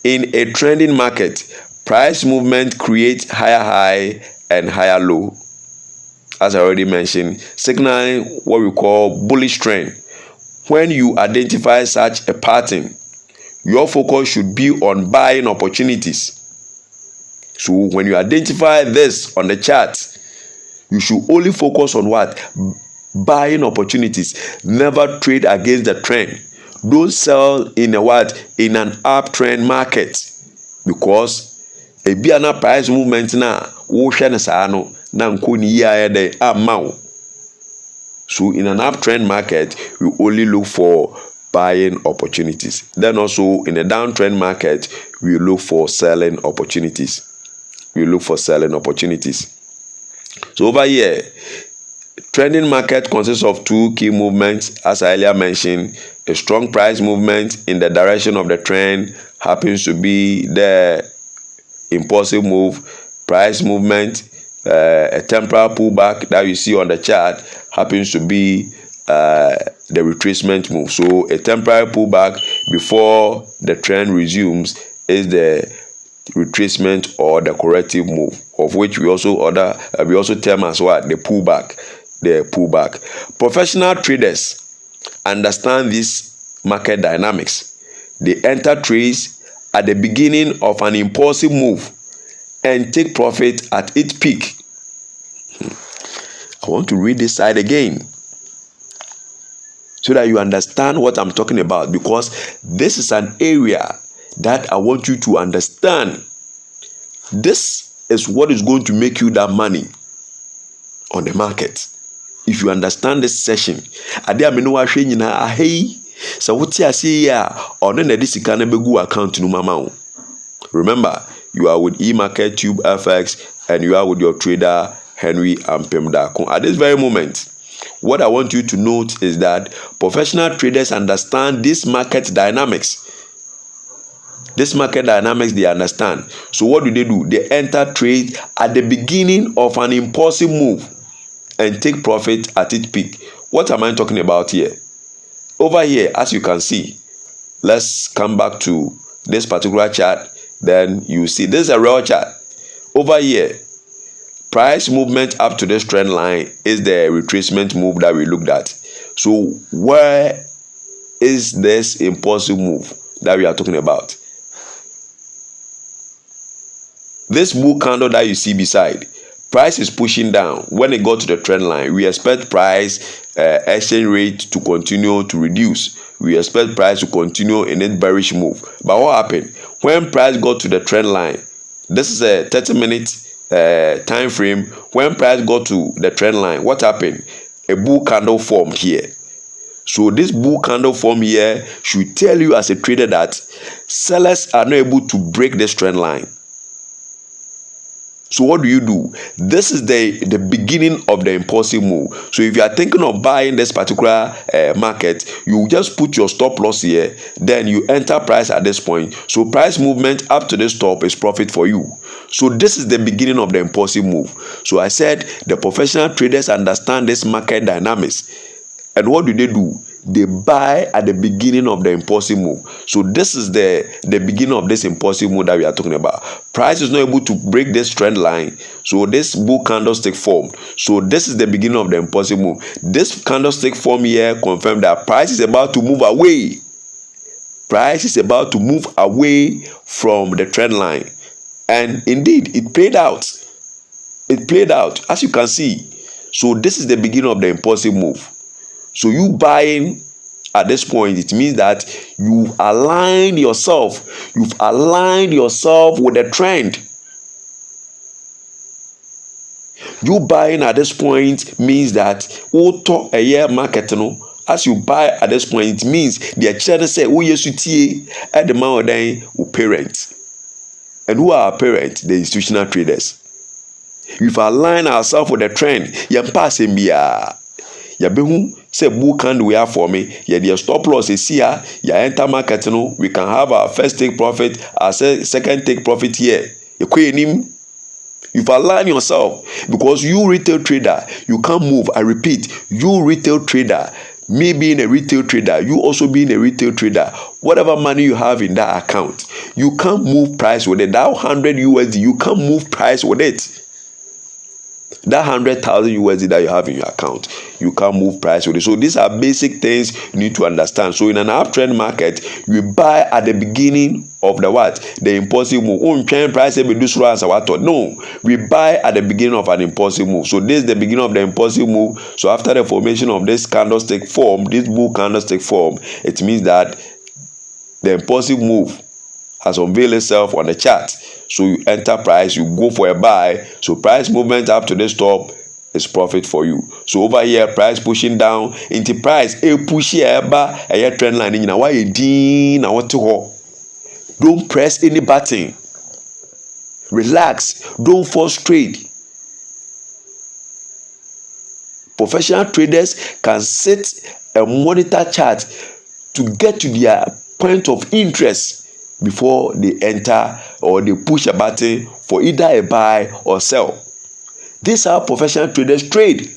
In a trending market, price movement creates higher high and higher low, as I already mentioned, signaling what we call bullish trend. When you identify such a pattern, your focus should be on buying opportunities. So when you identify this on the chart, you should only focus on what? Buying opportunities. Never trade against the trend. Don't sell in a what? In an uptrend market, because a biana price movement na wo hwe ne saa no na nko ni ya de amount. So in an uptrend market, we only look for buying opportunities. Then also in a downtrend market, we look for selling opportunities. So over here, trending market consists of two key movements. As I earlier mentioned, a strong price movement in the direction of the trend happens to be the impulsive move. Price movement, a temporal pullback that you see on the chart happens to be the retracement move. So a temporary pullback before the trend resumes is the retracement or the corrective move, of which we also term as what? The pullback. Professional traders understand this market dynamics. They enter trades at the beginning of an impulsive move and take profit at its peak. I want to read this side again so that you understand what I'm talking about, because this is an area that I want you to understand. This is what is going to make you that money on the market. If you understand this session, remember, you are with EmarketTubeFX and you are with your trader Henry Ampemdako. At this very moment, what I want you to note is that professional traders understand this market dynamics. They understand. So what do? They enter trade at the beginning of an impulsive move and take profit at its peak. What am I talking about here? Over here, as you can see, let's come back to this particular chart. Then you see this is a real chart. Over here, price movement up to this trend line is the retracement move that we looked at. So where is this impulsive move that we are talking about? This bull candle that you see beside, price is pushing down. When it got to the trend line, we expect price exchange rate to continue to reduce. We expect price to continue in its bearish move. But what happened? When price got to the trend line, this is a 30-minute time frame. When price got to the trend line, what happened? A bull candle formed here. So this bull candle form here should tell you as a trader that sellers are not able to break this trend line. So what do? This is the beginning of the impulsive move. So if you are thinking of buying this particular market, you just put your stop loss here, then you enter price at this point. So price movement up to this top is profit for you. So this is the beginning of the impulsive move. So I said the professional traders understand this market dynamics. And what do? They buy at the beginning of the impulsive move. So this is the beginning of this impulsive move that we are talking about. Price is not able to break this trend line. So this bull candlestick formed. So this is the beginning of the impulsive move. This candlestick form here confirms that price is about to move away. Price is about to move away from the trend line. And indeed, it played out. It played out, as you can see. So this is the beginning of the impulsive move. So you buying at this point, it means that you align yourself. You've aligned yourself with the trend. You buying at this point means that auto a year market no. As you buy at this point, it means the children say, "Oh yes, you at the man then parents." And who are our parents? The institutional traders. We've aligned ourselves with the trend. Yam pass mbia. Yabehu say bull candle we have for me. Yeah, the stop loss is here. Ya enter market no. We can have our first take profit, our second take profit here. You've aligned yourself, because you retail trader, you can't move. I repeat, you retail trader, me being a retail trader, you also being a retail trader, whatever money you have in that account, you can't move price with it. That 100 USD, you can't move price with it. That 100,000 USD that you have in your account, you can't move price with it. So these are basic things you need to understand. So in an uptrend market, you buy at the beginning of the what? The impulsive move. Price no, we buy at the beginning of an impulsive move. So this is the beginning of the impulsive move. So after the formation of this candlestick form, this bull candlestick form, it means that the impulsive move has unveiled itself on the chart. So you enter price, you go for a buy. So price movement up to this top is profit for you. So over here, price pushing down into price. Push here, a trend line. Now why don't press any button. Relax. Don't force trade. Professional traders can set a monitor chart to get to their point of interest before they enter or they push a button for either a buy or sell. This is how professional traders trade.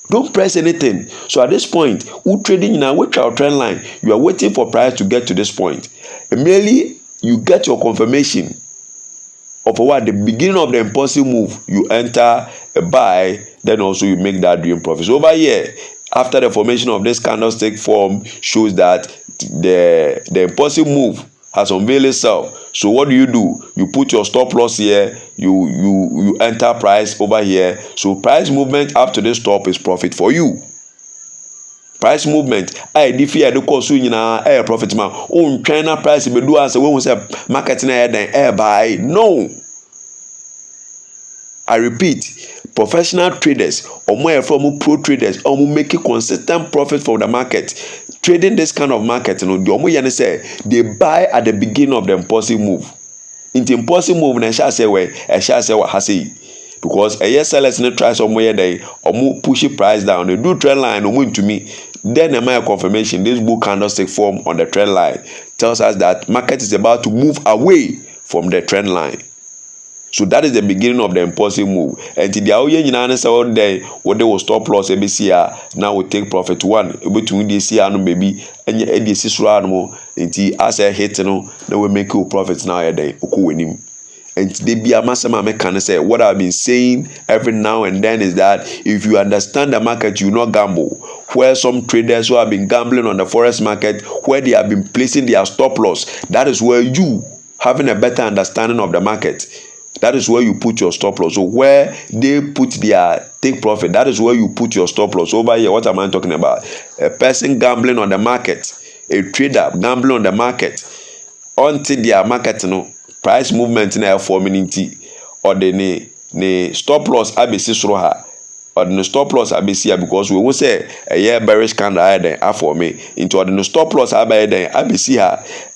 Don't press anything. So at this point, who trading in a without trend line, you are waiting for price to get to this point. Immediately you get your confirmation of what the beginning of the impulsive move, you enter a buy, then also you make that dream profit. So over here, after the formation of this candlestick form shows that the impulsive move has unveiled itself. So what do? You put your stop loss here, you enter price over here. So price movement up to this top is profit for you. Price movement, I defeat the cost in a profit man. Oh, China price be do as when we say market then buy. No. I repeat, professional traders or more from pro traders or make a consistent profit from the market. Trading this kind of market, the say they buy at the beginning of the impulsive move. In the impulsive move, I shall say what has he. Because a yes sellers in try somewhere they or move push price down. They do trend line or win to me. Then a my confirmation, this bull candlestick form on the trend line tells us that market is about to move away from the trend line. So that is the beginning of the impulsive move. And the audience in answer all day, what they will stop loss ABC now we take profit one between this year and baby and your ADC animal until as a hit no we make you profits now a day. And they be a master can say what I've been saying every now and then is that if you understand the market, you not gamble. Where some traders who have been gambling on the forex market, where they have been placing their stop loss, that is where you having a better understanding of the market. That is where you put your stop loss. So where they put their take profit, that is where you put your stop loss. Over here, what am I talking about? A person gambling on the market, a trader gambling on the market until their market price movement in a forming or the stop loss ABC sroha or the stop loss ABC because we will say a year bearish candle then for me into the stop loss ABC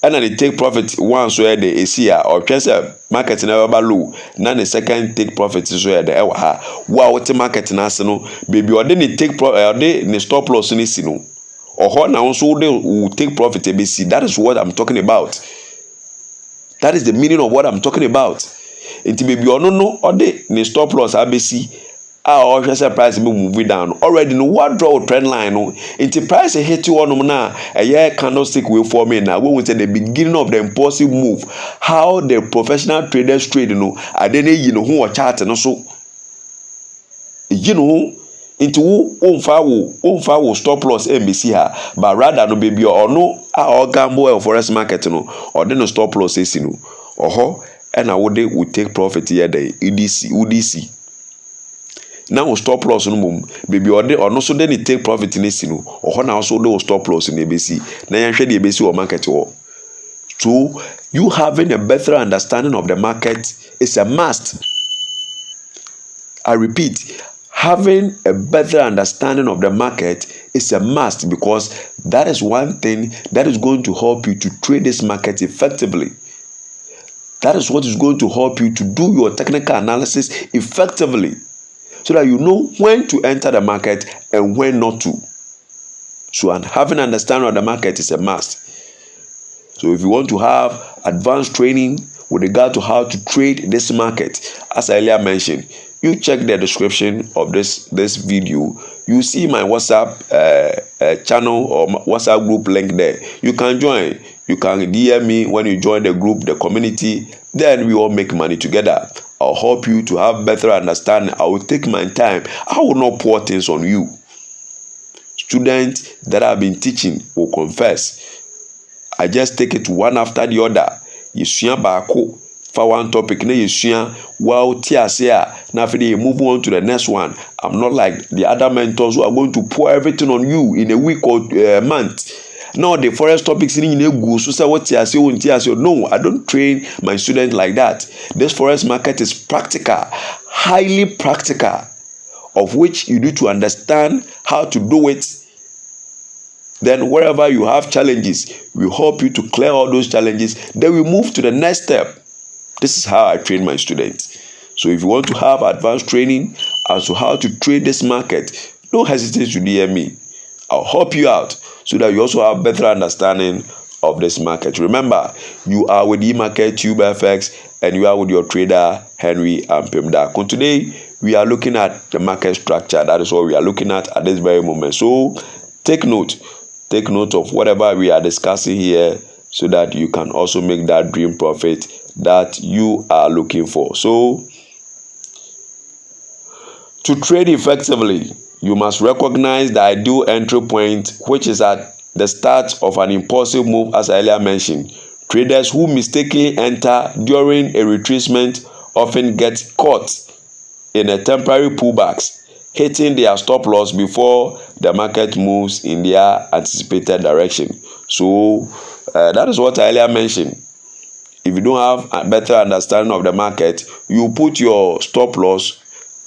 and then they take profit once where they AC or just market never low. Now the second take profit is where the wow what the market national baby or then they take profit the stop loss in this or now so they will take profit ABC. That is what I'm talking about. That is the meaning of what I'm talking about. It may be no or the stop loss ABC. Our price be moving down. Already no what draw trend line into price hit you on now a year candlestick will form in now. We will say the beginning of the impulsive move. How the professional traders trade I didn't who are charting also. Into who stop loss MBC but rather no baby or no our gamble or forex market or then no stop loss is or and I would take profit here the UDC. Now stop loss no mum baby or no so then it take profit in this or now so they will stop loss in ABC. Now you share the ABC or market or so you having a better understanding of the market is a must. I repeat, having a better understanding of the market is a must because that is one thing that is going to help you to trade this market effectively. That is what is going to help you to do your technical analysis effectively so that you know when to enter the market and when not to. So and having an understanding of the market is a must. So if you want to have advanced training with regard to how to trade this market, as I earlier mentioned, you check the description of this video. You see my WhatsApp channel or WhatsApp group link there. You can join. You can DM me when you join the group, the community. Then we all make money together. I'll help you to have better understanding. I will take my time. I will not pour things on you. Students that I've been teaching will confess. I just take it one after the other. Yesua baako for one topic na yesua wow tiasea. Now after you move on to the next one. I'm not like the other mentors who are going to pour everything on you in a week or a month. No, the Forex topics in go so say what tiasea. No, I don't train my students like that. This Forex market is practical, highly practical, of which you need to understand how to do it. Then wherever you have challenges, we help you to clear all those challenges. Then we move to the next step. This is how I train my students. So if you want to have advanced training as to how to trade this market, don't hesitate to DM me. I'll help you out so that you also have better understanding of this market. Remember, you are with E-marketTubeFX and you are with your trader Henry and Pimda. Today, we are looking at the market structure. That is what we are looking at this very moment. So take note. Take note of whatever we are discussing here so that you can also make that dream profit that you are looking for. So, to trade effectively, you must recognize the ideal entry point, which is at the start of an impulsive move, as I earlier mentioned. Traders who mistakenly enter during a retracement often get caught in a temporary pullbacks, hitting their stop loss before the market moves in their anticipated direction. So that is what I earlier mentioned. If you don't have a better understanding of the market, you put your stop loss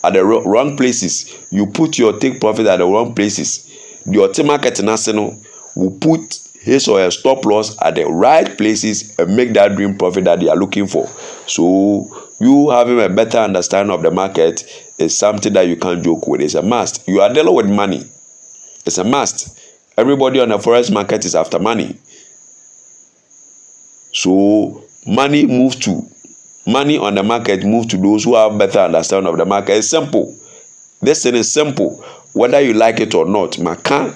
at the wrong places. You put your take profit at the wrong places. The market national will put his or her stop loss at the right places and make that dream profit that they are looking for. So you having a better understanding of the market is something that you can't joke with. It's a must. You are dealing with money. It's a must. Everybody on the Forex market is after money. So money on the market moves to those who have better understanding of the market. It's simple. This thing is simple. Whether you like it or not. Maka.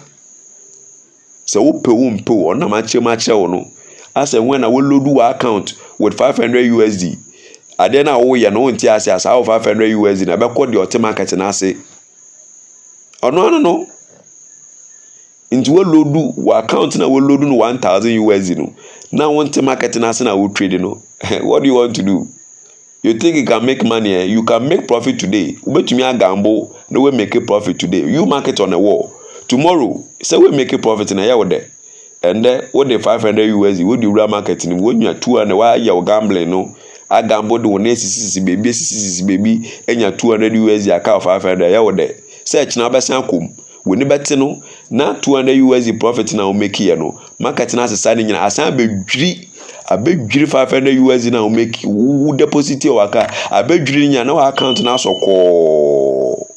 So on na mache ono. As when I will load your account with 500 USD. And then I owe you no unti as 500 USD. Na be call the market na say. Oh no. Into we load your account na we load 1000 USD no. Now one market na say na we trade no. What do you want to do? You think you can make money? Eh? You can make profit today. Bet me a gamble. No way make a profit today. You market on the wall. Tomorrow, say we make a profit in a year there. And then what the 500 USD, what the real marketing, when you are 200, why you are gambling? No, I gamble the one baby, and you are 200 USD account 500 year there. Search now, best come. We never know now 200 USD profit now make here no. Marketing as a signing in a I bet 500 USD now make you deposit your account. I bet you now account now so call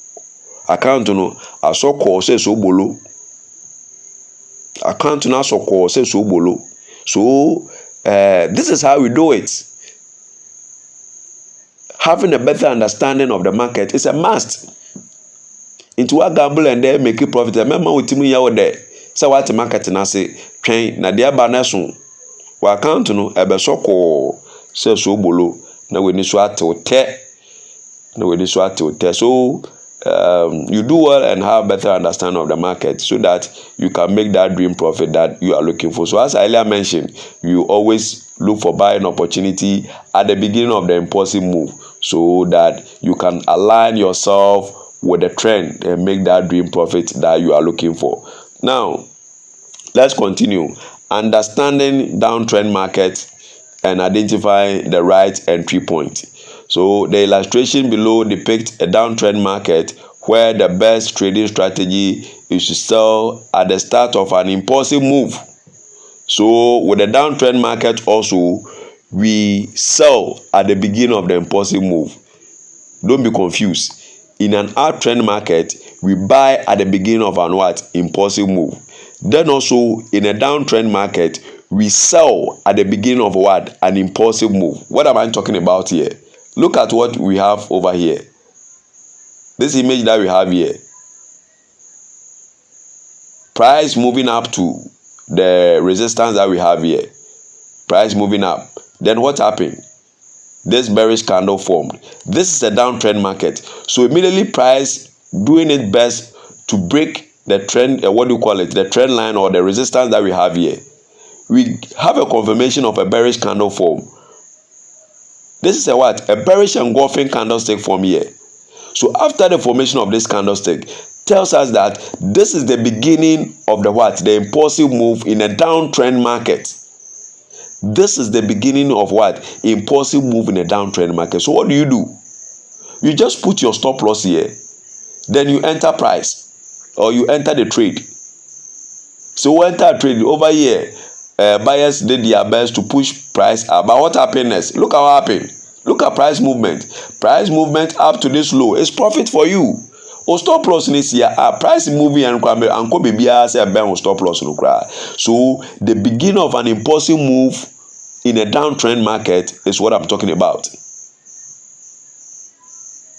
account no I so call say so bolo. Account now so call say so bolo. So this is how we do it. Having a better understanding of the market is a must. Into a gamble and then make a profit. Remember with me here there. So what the market na say train na dia ba na so. Wa account no ebe so ko say so bolo na we ni so atote. So you do well and have better understanding of the market so that you can make that dream profit that you are looking for. So as I earlier mentioned, you always look for buying opportunity at the beginning of the impulsive move so that you can align yourself with the trend and make that dream profit that you are looking for. Now, let's continue. Understanding downtrend market and identify the right entry point. So the illustration below depicts a downtrend market where the best trading strategy is to sell at the start of an impulsive move. So with the downtrend market also, we sell at the beginning of the impulsive move. Don't be confused. In an uptrend market, we buy at the beginning of an impulsive move. Then also in a downtrend market, we sell at the beginning of an impulsive move. What am I talking about here? Look at what we have over here. This image that we have here. Price moving up to the resistance that we have here. Price moving up. Then what happened? this bearish candle formed. This is a downtrend market. So immediately price doing its best to break the trend, the trend line or the resistance that we have here. We have a confirmation of a bearish candle form. This is a bearish engulfing candlestick form here. So after the formation of this candlestick, tells us that this is the beginning of the impulsive move in a downtrend market. This is the beginning of impulsive move in a downtrend market. So what do? You just put your stop loss here, then you enter price or you enter the trade. So enter a trade over here. Buyers did their best to push price up, but what happened next? Look how happened. Look at price movement. Price movement up to this low is profit for you. O stop loss this year. Price moving and go baby say a stop loss no cry. So the beginning of an impulsive move in a downtrend market is what I'm talking about.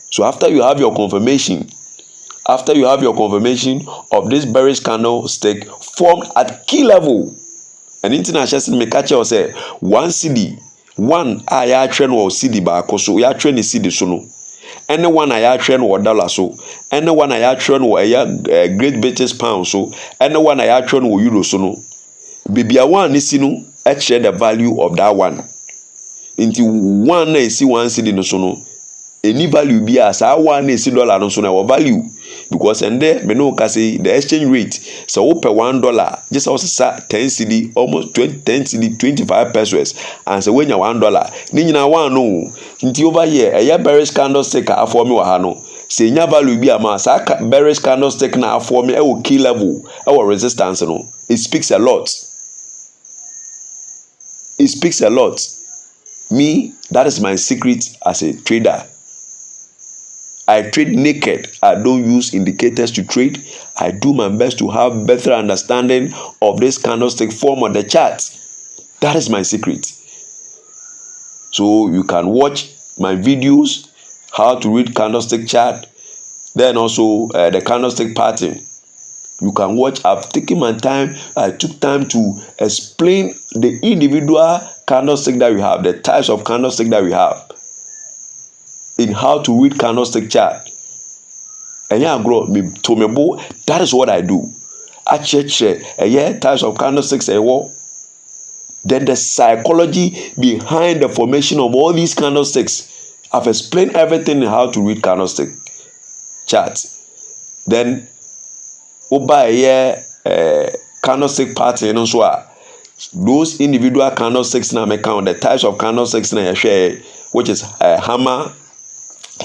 So after you have your confirmation of this bearish candlestick formed at key level, and international may catch you say one CD, one I trend or CD back so ya trend is CD so no. Any one I trend or dollar so, any one I trend or a Great British pound so, any one I trend or euro so no. Baby one is no share the value of that one. Into one I see one CD no so no. Any value be as I one is dollar no so no value. Because and there me no say the exchange rate so per $1 just also 10 CD almost 10 CD 25 pesos and so when you $1 ni nyina one no nti over here a bearish candlestick a form wa ha no say nya value bi ama sa bearish candlestick na form e wo key level e wo resistance no. It speaks a lot. Me, that is my secret as a trader. I trade naked. I don't use indicators to trade. I do my best to have better understanding of this candlestick form on the chart. That is my secret. So you can watch my videos, how to read candlestick chart, then also the candlestick pattern. You can watch. I've taken my time. I took time to explain the individual candlestick that we have, the types of candlestick that we have, in how to read candlestick chart. And yeah, grow me to me bo. That is what I do. I check types of candlesticks. Then the psychology behind the formation of all these candlesticks. I've explained everything in how to read candlestick charts. Then candlestick pattern and so those individual candlesticks now make count the types of candlesticks na share, which is hammer,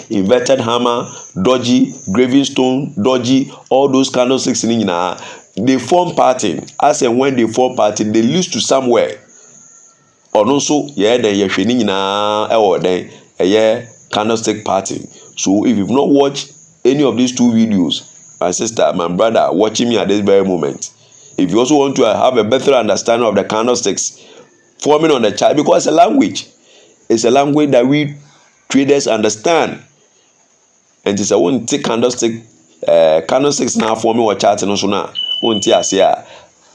inverted hammer, doji, graving stone, doji, all those candlesticks in they form pattern. As and when they form pattern, they lead to somewhere. Or also, then candlestick pattern. So if you've not watched any of these two videos, my sister, my brother, watching me at this very moment, if you also want to have a better understanding of the candlesticks forming on the chart, because it's a language that we traders understand, and it's a one take candlesticks now forming or chart and also now won't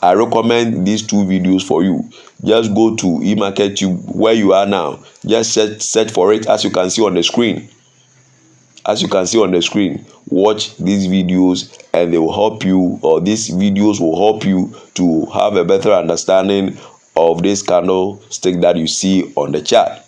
I recommend these two videos for you. Just go to E-marketTube where you are now. Just search for it as you can see on the screen. Watch these videos and they will help you, or these videos will help you to have a better understanding of this candlestick that you see on the chart.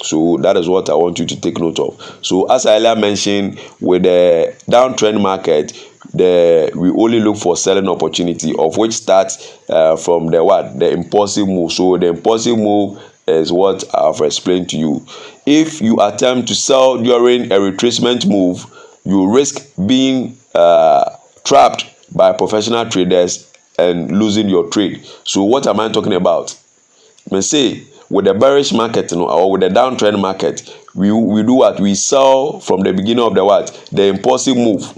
So that is what I want you to take note of. So as I earlier mentioned, with the downtrend market, we only look for selling opportunity, of which starts from the impulsive move. So the impulsive move is what I've explained to you. If you attempt to sell during a retracement move, you risk being trapped by professional traders and losing your trade. So what am I talking about? I say with the bearish market, or with the downtrend market, we do what? We sell from the beginning of the impulsive move.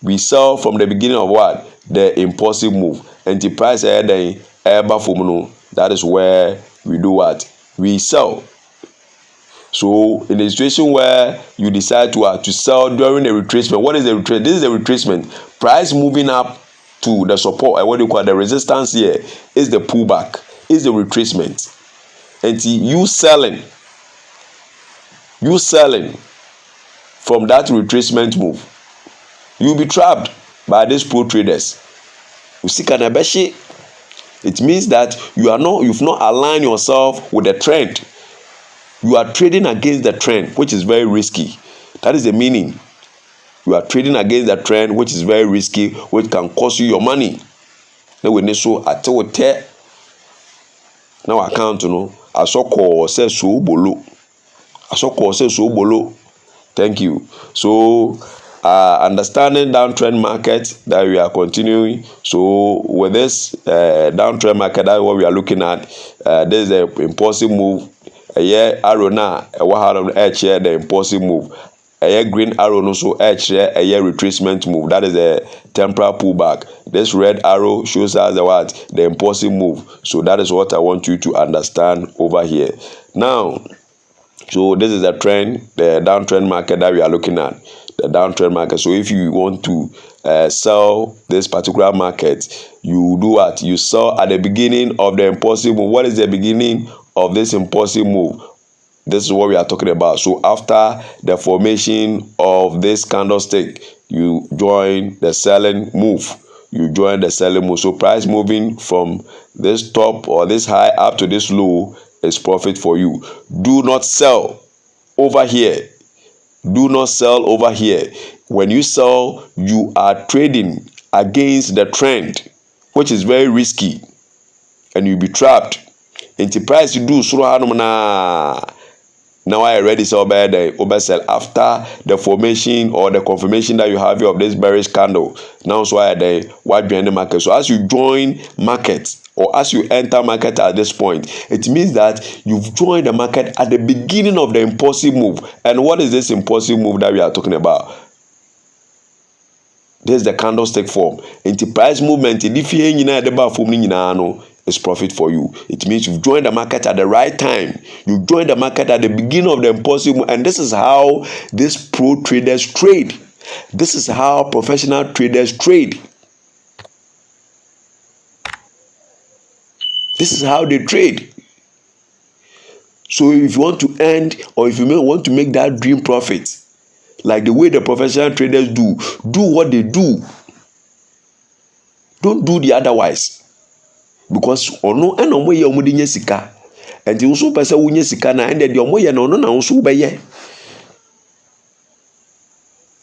We sell from the beginning of the impulsive move. And the price that is where we do what? We sell. So in a situation where you decide to sell during a retracement, what is the retracement? This is a retracement. Price moving up to the support, what do you call the resistance here, is the pullback, is the retracement. And you selling you selling from that retracement move, you'll be trapped by these pro traders. It means that you've not aligned yourself with the trend. You are trading against the trend, which is very risky. That is the meaning. You are trading against the trend, which is very risky, which can cost you your money. Now account, I saw call says so bolo. Thank you. So understanding downtrend market that we are continuing. So with this downtrend market, that's what we are looking at. This is the impulsive move. Arrow now, the impulsive move. Green arrow also a retracement move. That is a temporal pullback. This red arrow shows us the impulsive move. So that is what I want you to understand over here. Now, so this is the trend, the downtrend market that we are looking at. The downtrend market. So if you want to sell this particular market, you do what? You sell at the beginning of the impulsive move. What is the beginning of this impulsive move? This is what we are talking about. So after the formation of this candlestick, you join the selling move. So price moving from this top or this high up to this low is profit for you. Do not sell over here. When you sell, you are trading against the trend, which is very risky, and you'll be trapped. Enterprise you do now I already sell by the oversell after the formation or the confirmation that you have of this bearish candle. Now so I the white behind the market. So as you join market or as you enter market at this point, it means that you've joined the market at the beginning of the impulsive move. And what is this impulsive move that we are talking about? This is the candlestick form. Enterprise movement is profit for you. It means you've joined the market at the right time. You joined the market at the beginning of the impulsive move, and this is how these pro traders trade. This is how professional traders trade. This is how they trade. So if you want to end, or if you want to make that dream profit, like the way the professional traders do what they do. Don't do the otherwise. Because ono ena omo ye omo de nya sika enti wo so pese wo nya sika na ende de omo ye na ono na wo so be ye.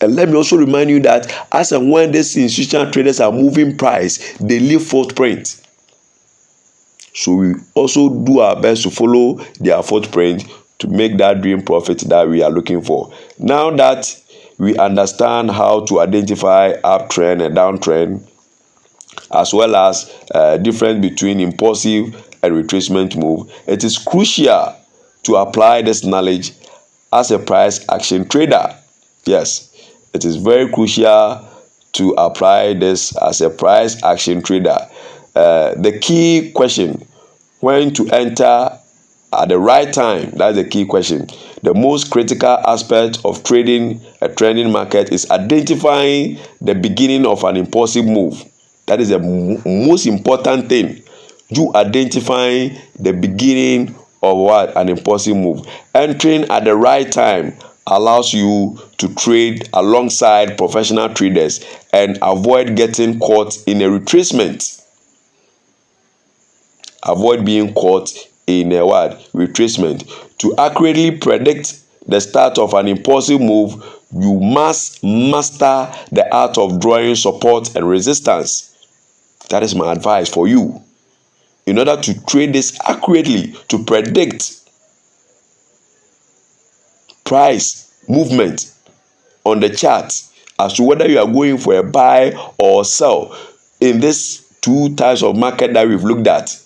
And let me also remind you that as and when these institutional traders are moving price, they leave footprint. So we also do our best to follow their footprint to make that dream profit that we are looking for. Now that we understand how to identify uptrend and downtrend, as well as difference between impulsive and retracement move, it is crucial to apply this knowledge as a price action trader. Yes, it is very crucial to apply this as a price action trader. The key question, when to enter at the right time, that's the key question. The most critical aspect of trading a trending market is identifying the beginning of an impulsive move. That is the most important thing. You identifying the beginning of what? An impulsive move. Entering at the right time allows you to trade alongside professional traders and avoid getting caught in a retracement. Avoid being caught in a what? Retracement. To accurately predict the start of an impulsive move, you must master the art of drawing support and resistance. That is my advice for you. In order to trade this accurately, to predict price movement on the chart as to whether you are going for a buy or sell in these two types of market that we've looked at,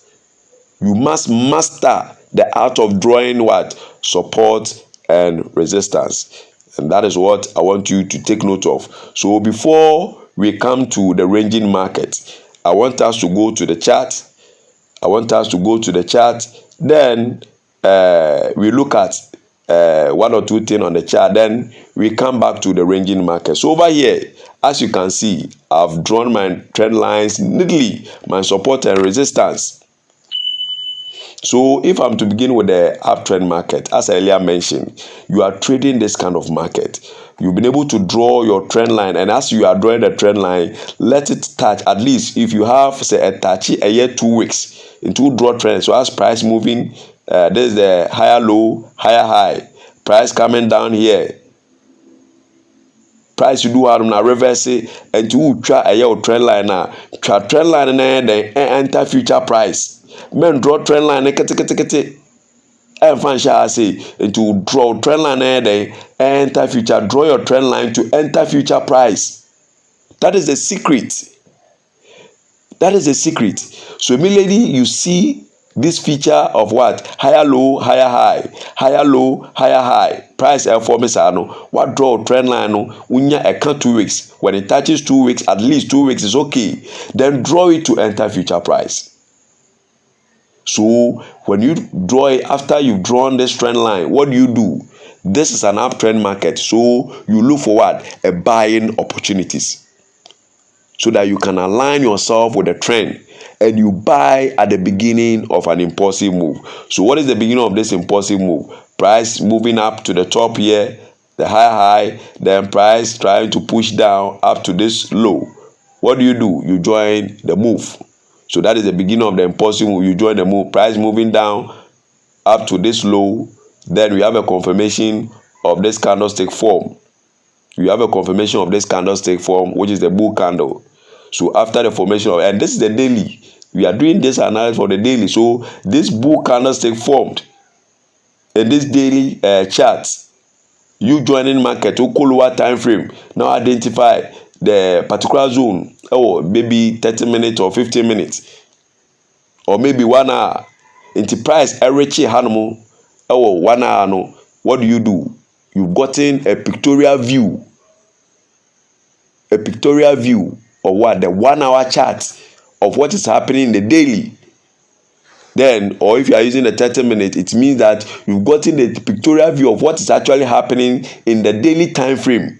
you must master the art of drawing what? Support and resistance. And that is what I want you to take note of. So before we come to the ranging market, I want us to go to the chart. Then we look at one or two things on the chart. Then we come back to the ranging market. So over here, as you can see, I've drawn my trend lines neatly, my support and resistance. So if I'm to begin with the uptrend market, as I earlier mentioned, you are trading this kind of market. You've been able to draw your trend line, and as you are drawing the trend line, let it touch, at least if you have say a touch a year 2 weeks into draw trend. So as price moving, this is the higher low, higher high, price coming down here, price you do have na reverse and you try a trend line now, try trend line and then enter future price. Men draw trend line and fan shall say to draw trend line and then enter future, draw your trend line to enter future price. That is the secret. That is the secret. So immediately you see this feature of what? Higher low, higher high, higher low, higher high. Price forms what draw trend line unya account 2 weeks. When it touches 2 weeks, at least 2 weeks is okay. Then draw it to enter future price. So when you draw it, after you've drawn this trend line, what do? This is an uptrend market. So you look for what? A buying opportunities. So that you can align yourself with the trend and you buy at the beginning of an impulsive move. So what is the beginning of this impulsive move? Price moving up to the top here, the high, then price trying to push down up to this low. What do? You join the move. So that is the beginning of the impulsive move. You join the move. Price moving down up to this low. Then we have a confirmation of this candlestick form. You have a confirmation of this candlestick form, which is the bull candle. So after the formation of, and this is the daily. We are doing this analysis for the daily. So this bull candlestick formed in this daily chart. You joining market, lower time frame. Now identify the particular zone. Oh, maybe 30 minutes or 15 minutes, or maybe 1 hour. Into price reach animal. Oh, 1 hour. No, what do? You've gotten a pictorial view. A pictorial view of what? The 1 hour chart of what is happening in the daily. Then, or if you are using the 30 minutes, it means that you've gotten the pictorial view of what is actually happening in the daily time frame.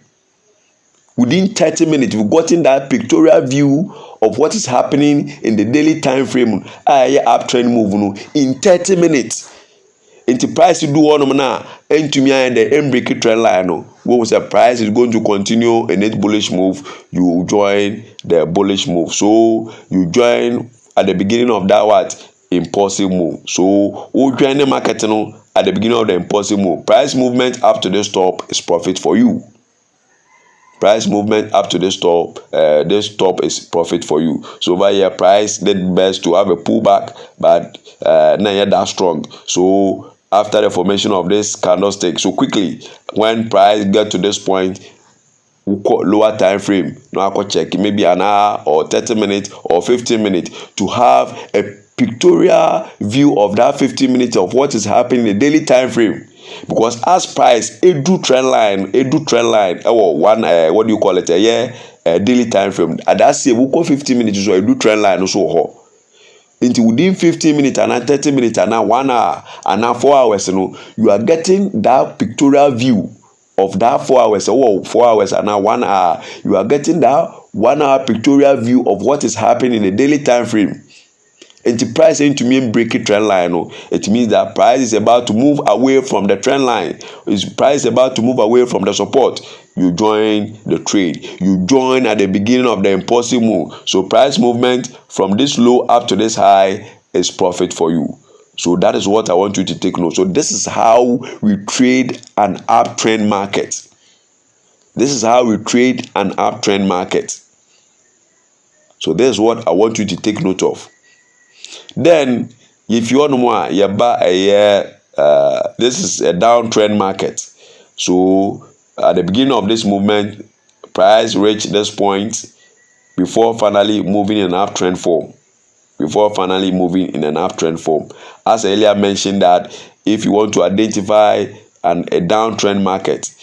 Within 30 minutes, you've gotten that pictorial view of what is happening in the daily time frame. Uptrend move in 30 minutes. Into price you do one now, and to me and the break trend line. What was the price is going to continue in its bullish move? You join the bullish move. So you join at the beginning of that what? Impulsive move. So we join the market at the beginning of the impulsive move. Price movement up to this top is profit for you. Price movement up to this top is profit for you. So over here, price did best to have a pullback, but not yet that strong. So after the formation of this candlestick, so quickly when price get to this point, we call lower time frame. Now I could check maybe an hour or 30 minutes or 15 minutes to have a pictorial view of that 15 minutes of what is happening in the daily time frame. Because as price do trend line or one what do you call it, a daily time frame, and that's we call 15 minutes, so do trend line also into within 15 minutes and 30 minutes and now 1 hour and now 4 hours, you are getting that pictorial view of that 4 hours, 4 hours and now 1 hour. You are getting that 1 hour pictorial view of what is happening in the daily time frame. And the price ain't to mean break it trend line. It means that price is about to move away from the trend line. Is price about to move away from the support? You join the trade. You join at the beginning of the impulsive move. So price movement from this low up to this high is profit for you. So that is what I want you to take note. So this is how we trade an uptrend market. This is how we trade an uptrend market. So this is what I want you to take note of. Then, if you want more, this is a downtrend market. So, at the beginning of this movement, price reached this point before finally moving in an uptrend form. As I earlier mentioned that if you want to identify a downtrend market,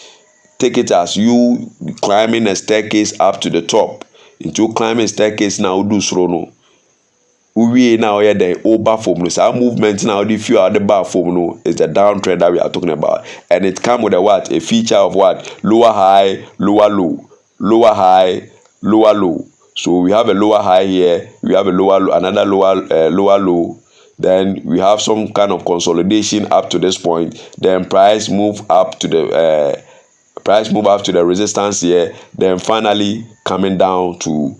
take it as you climbing a staircase up to the top. Into climbing staircase now, do slow. We now hear the over form. So our movement now, if you are the bar form, is the downtrend that we are talking about, and it comes with a what? A feature of what? Lower high, lower low, lower high, lower low. So we have a lower high here. We have a lower low, another lower low. Then we have some kind of consolidation up to this point. Then price move up to the resistance here. Then finally coming down to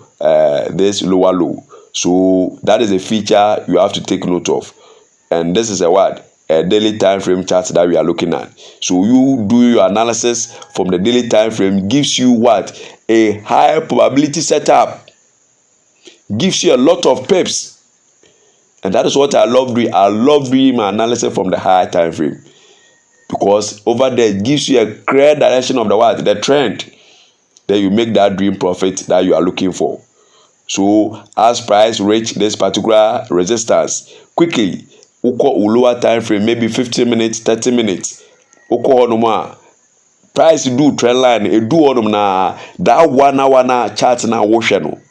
this lower low. So that is a feature you have to take note of. And this is a what? A daily time frame chart that we are looking at. So you do your analysis from the daily time frame, gives you what? A high probability setup. Gives you a lot of pips. And that is what I love doing. I love doing my analysis from the higher time frame. Because over there it gives you a clear direction of the what? The trend. Then you make that dream profit that you are looking for. So as price reach this particular resistance, quickly, lower time frame, maybe 15 minutes, 30 minutes. Price do trend line, it do on na that 1 hour na chart na no.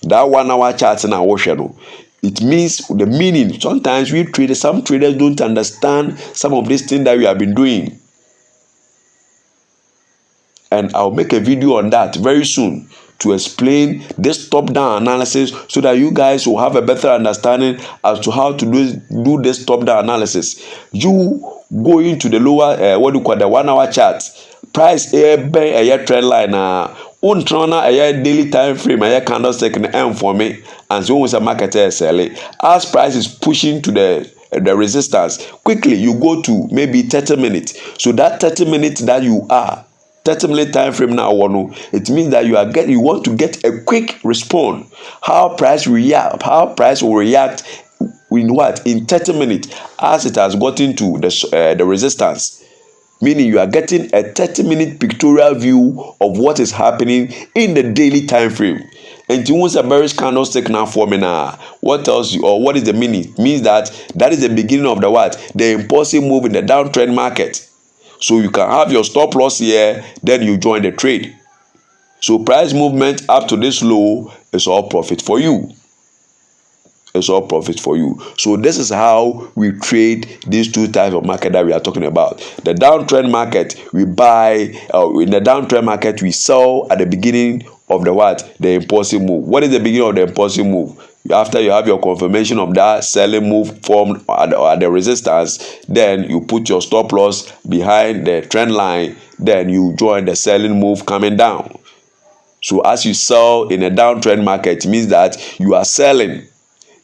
That 1 hour chart na no. It means the meaning. Sometimes some traders don't understand some of these things that we have been doing. And I'll make a video on that very soon to explain this top-down analysis so that you guys will have a better understanding as to how to do this top-down analysis. You go into the lower, the 1 hour chart. Price a trend line a daily time frame a candlestick M for me, and so was a marketer selling. As price is pushing to the resistance, quickly you go to maybe 30 minutes. So that 30 minutes that you are 30-minute time frame now, it means that you want to get a quick response. How price will react in what? In 30 minutes as it has gotten to the resistance. Meaning you are getting a 30-minute pictorial view of what is happening in the daily time frame. And you want a bearish candlestick now forming now. What tells you, or what is the meaning? It means that is the beginning of the what? The impulsive move in the downtrend market. So you can have your stop loss here, then you join the trade. So price movement up to this low is all profit for you. It's all profit for you. So this is how we trade these two types of market that we are talking about. The downtrend market, we buy. In the downtrend market, we sell at the beginning of the what? The impulsive move. What is the beginning of the impulsive move? After you have your confirmation of that selling move formed at the resistance, then you put your stop loss behind the trend line. Then you join the selling move coming down. So as you sell in a downtrend market, it means that you are selling.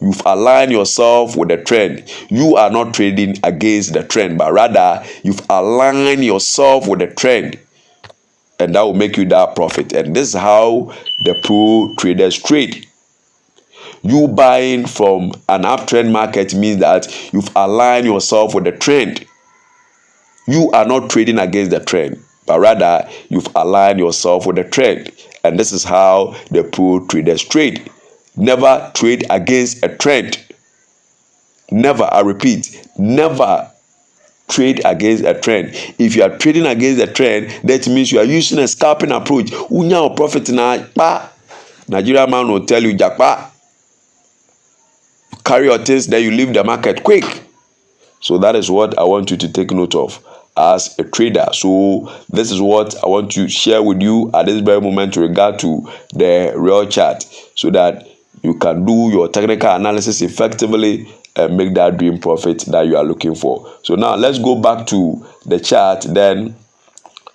You've aligned yourself with the trend. You are not trading against the trend, but rather you've aligned yourself with the trend. And that will make you that profit. And this is how the pro traders trade. You buying from an uptrend market means that you've aligned yourself with the trend. You are not trading against the trend, but rather you've aligned yourself with the trend. And this is how the pro traders trade. Never trade against a trend. Never, I repeat, never trade against a trend. If you are trading against a trend, that means you are using a scalping approach. Unya profit na pa. Nigerian man will tell you, Japa, carry your things, then you leave the market quick. So that is what I want you to take note of as a trader. So this is what I want to share with you at this very moment in regard to the real chart, so that you can do your technical analysis effectively and make that dream profit that you are looking for. So now let's go back to the chart. Then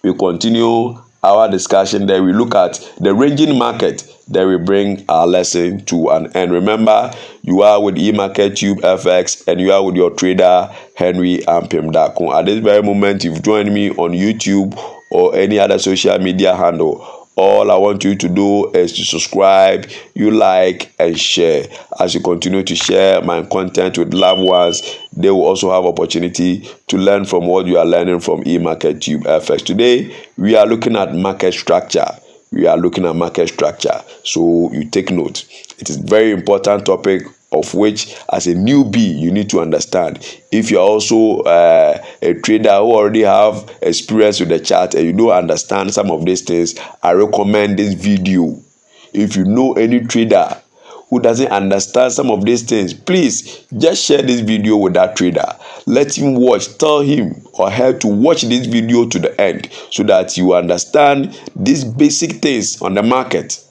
we continue our discussion. Then we look at the ranging market. Then we bring our lesson to an end. Remember, you are with EmarketTubeFX and you are with your trader Henry Ampim. At this very moment, you've joined me on YouTube or any other social media handle. All I want you to do is to subscribe, you like, and share. As you continue to share my content with loved ones, they will also have opportunity to learn from what you are learning from EmarketTubeFX. Today, we are looking at market structure. So you take note. It is a very important topic of which, as a newbie, you need to understand. If you're also a trader who already have experience with the chart and you don't understand some of these things, I recommend this video. If you know any trader who doesn't understand some of these things, please just share this video with that trader. Let him watch. Tell him or her to watch this video to the end so that you understand these basic things on the market.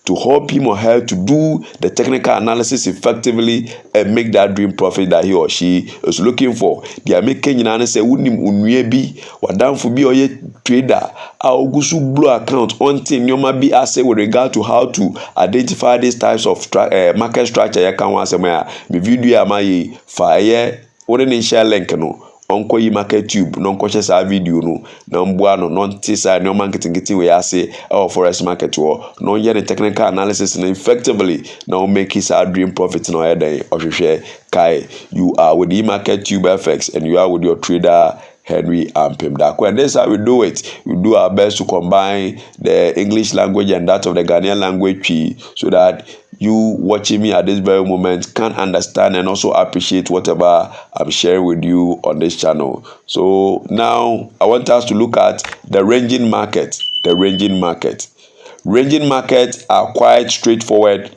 to help him or her to do the technical analysis effectively and make that dream profit that he or she is looking for. They are making you say unim unyebi wadamfo bi oye trader a ogusu blue account until nyoma bi ase with regard to how to identify these types of market structure. Ya kan wan asem ya me video amaye fa ye wode ne share link no onko E-marketTube no nko share video no na mbua no non tisa no marketing we ase our forex market wo no ye the technical analysis and effectively now make his dream profit no head or share kai. You are with E-marketTubeFX and you are with your trader Henry and Pim Dako. And this is how we do it. We do our best to combine the English language and that of the Ghanaian language so that you watching me at this very moment can understand and also appreciate whatever I'm sharing with you on this channel. So now I want us to look at the ranging market. The ranging market. Ranging markets are quite straightforward.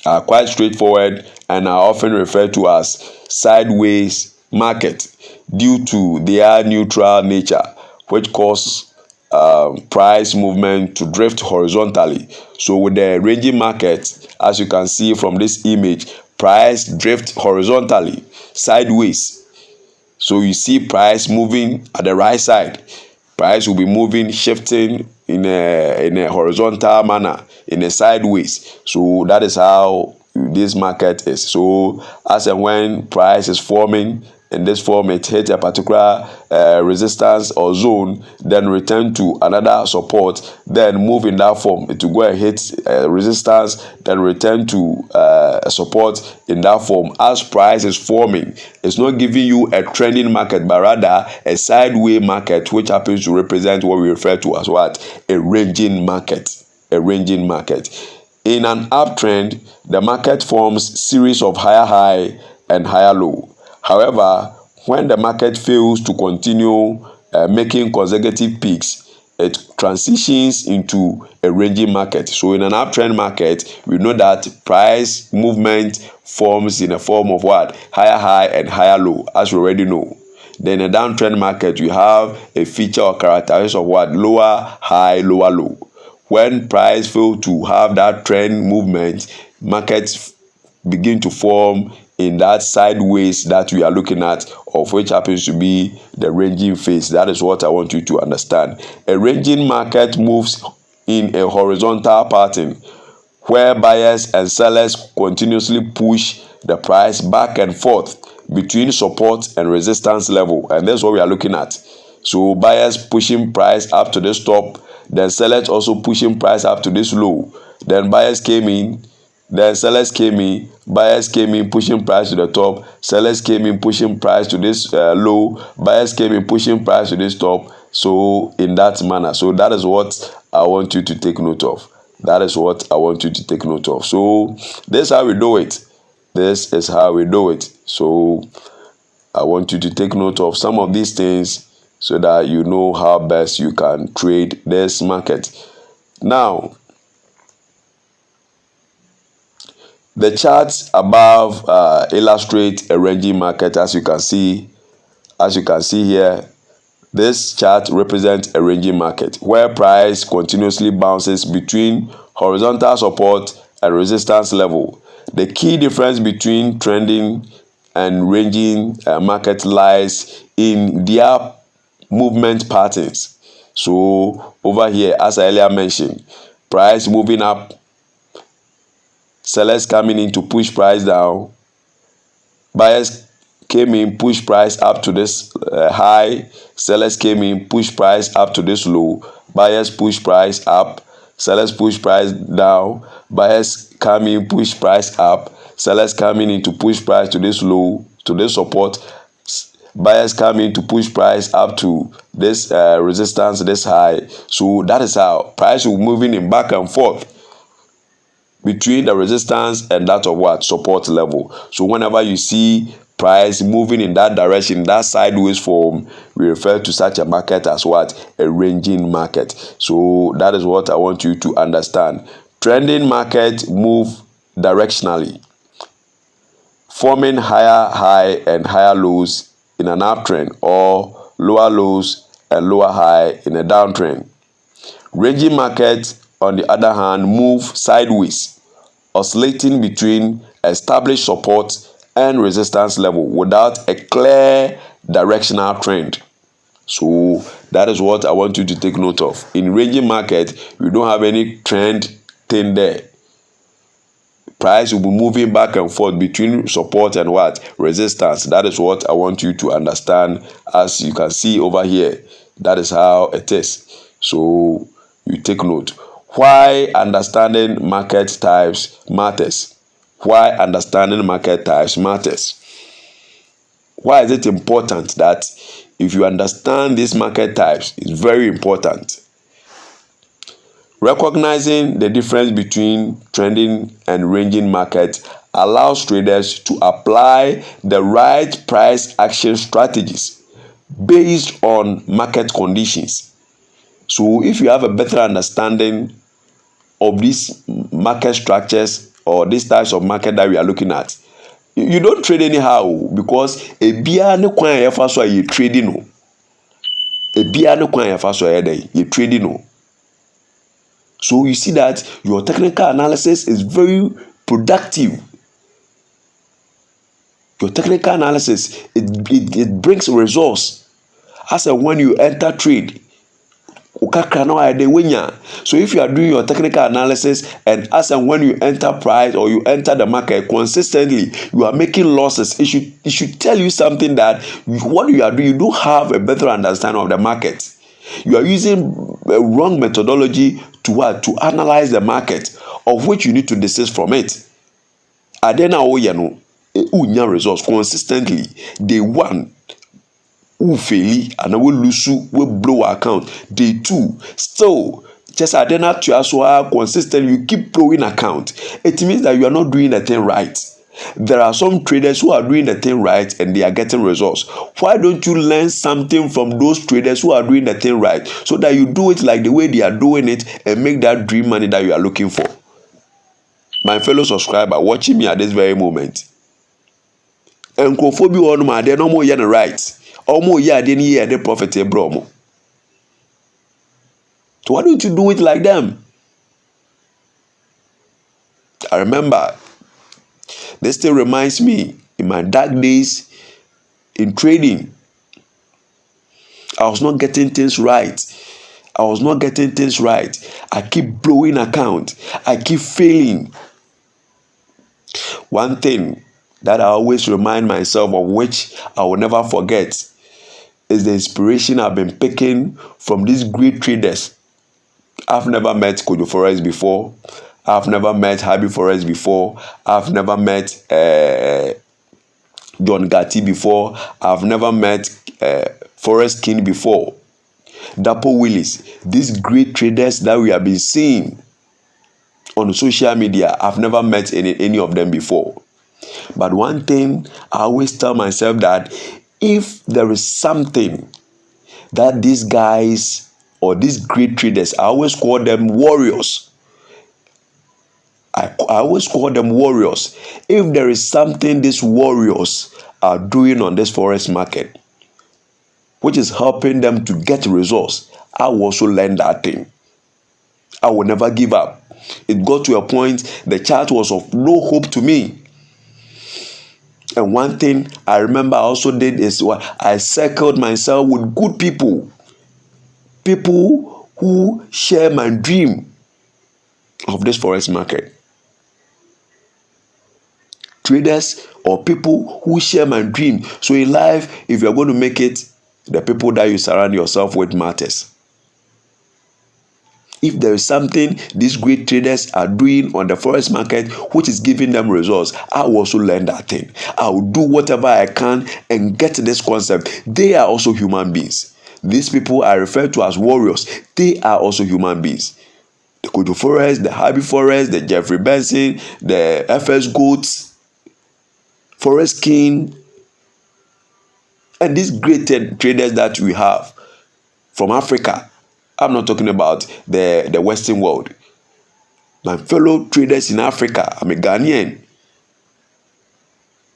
And are often referred to as sideways market due to their neutral nature, which cause price movement to drift horizontally. So with the ranging market, as you can see from this image, price drift horizontally, sideways. So you see price moving at the right side. Price will be moving, shifting in a horizontal manner, in a sideways. So that is how this market is. So as and when price is forming in this form, it hits a particular resistance or zone, then return to another support, then move in that form. It will go and hit resistance, then return to a support in that form. As price is forming, it's not giving you a trending market, but rather a sideways market, which happens to represent what we refer to as what? A ranging market. A ranging market. In an uptrend, the market forms series of higher high and higher low. However, when the market fails to continue making consecutive peaks, it transitions into a ranging market. So in an uptrend market, we know that price movement forms in a form of what? Higher high and higher low, as we already know. Then in a downtrend market, we have a feature or characteristic of what? Lower high, lower low. When price fails to have that trend movement, markets begin to form in that sideways that we are looking at, of which happens to be the ranging phase. That is what I want you to understand. A ranging market moves in a horizontal pattern where buyers and sellers continuously push the price back and forth between support and resistance level, and that's what we are looking at. So buyers pushing price up to this top, then sellers also pushing price up to this low. Then buyers came in, then sellers came in, buyers came in pushing price to the top, sellers came in pushing price to this low, buyers came in pushing price to this top. So in that manner. So that is what I want you to take note of. That is what I want you to take note of. So this is how we do it. This is how we do it. So I want you to take note of some of these things so that you know how best you can trade this market. Now, the charts above illustrate a ranging market. As you can see here, this chart represents a ranging market where price continuously bounces between horizontal support and resistance level. The key difference between trending and ranging market lies in their movement patterns. So over here, as I earlier mentioned, price moving up, sellers coming in to push price down, buyers came in, push price up to this high, sellers came in, push price up to this low, buyers push price up, sellers push price down, buyers come in, push price up, sellers coming in to push price to this low, to this support, buyers come in to push price up to this resistance, this high. So that is how price will moving in back and forth between the resistance and that of what? Support level. So whenever you see price moving in that direction, that sideways form, we refer to such a market as what? A ranging market. So that is what I want you to understand. Trending market move directionally, forming higher high and higher lows in an uptrend, or lower lows and lower high in a downtrend. Ranging markets on the other hand, move sideways, oscillating between established support and resistance level without a clear directional trend. So that is what I want you to take note of. In ranging market, we don't have any trend thing there. Price will be moving back and forth between support and what? Resistance. That is what I want you to understand. As you can see over here, that is how it is. So you take note. Why understanding market types matters. Why understanding market types matters. Why is it important that if you understand these market types, it's very important. Recognizing the difference between trending and ranging markets allows traders to apply the right price action strategies based on market conditions. So if you have a better understanding of these market structures or these types of market that we are looking at, you don't trade anyhow, because ebia ne kwan ya fa so you trading no. Ebia ne kwan ya fa so you trading no. So you see that your technical analysis is very productive. Your technical analysis, it brings results. As when you enter trade, so if you are doing your technical analysis and as and when you enter price or you enter the market consistently, you are making losses, it should tell you something that what you are doing, you don't have a better understanding of the market. You are using a wrong methodology to what? To analyze the market, of which you need to desist from it. Adena oyano unya results consistently. Day one, fail and I will lose, will blow account. Day two, still just adena to as well consistently. You keep blowing account. It means that you are not doing the thing right. There are some traders who are doing the thing right and they are getting results. Why don't you learn something from those traders who are doing the thing right, so that you do it like the way they are doing it and make that dream money that you are looking for? My fellow subscriber watching me at this very moment, and Kofobi on my they no more yen right. Almost yeah, didn't hear the prophet Abraham. So why don't you do it like them? I remember. This still reminds me in my dark days in trading. I was not getting things right. I keep blowing account. I keep failing. One thing that I always remind myself of, which I will never forget, is the inspiration I've been picking from these great traders. I've never met Forex before. I've never met Happy Forex before. I've never met John Gatti before. I've never met Forex King before. Dapo Willis. These great traders that we have been seeing on social media, I've never met any of them before. But one thing I always tell myself, that if there is something that these guys or these great traders, I always call them warriors. I always call them warriors. If there is something these warriors are doing on this forex market, which is helping them to get results, I will also learn that thing. I will never give up. It got to a point the chart was of no hope to me. And one thing I remember I also did is I circled myself with good people. People who share my dream of this forex market. Traders or people who share my dream. So in life, if you're going to make it, the people that you surround yourself with matters. If there is something these great traders are doing on the forex market which is giving them results, I will also learn that thing. I will do whatever I can and get this concept. They are also human beings. These people I refer to as warriors. They are also human beings. The Kojo Forex, the Happy Forex, the Jeffrey Benson, the FS Goats, Forex King, and these great traders that we have from Africa. I'm not talking about the Western world. My fellow traders in Africa, I'm a Ghanaian,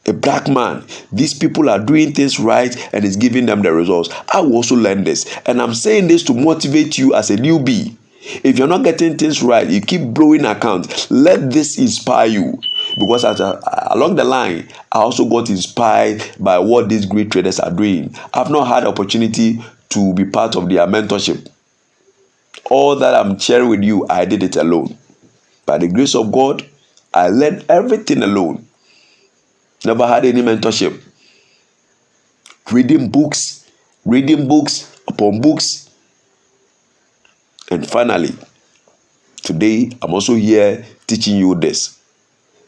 a black man. These people are doing things right and it's giving them the results. I will also learn this. And I'm saying this to motivate you as a newbie. If you're not getting things right, you keep blowing accounts. Let this inspire you, because along the line, I also got inspired by what these great traders are doing. I've not had opportunity to be part of their mentorship. All that I'm sharing with you, I did it alone. By the grace of God, I learned everything alone. Never had any mentorship. Reading books upon books. And finally, today, I'm also here teaching you this.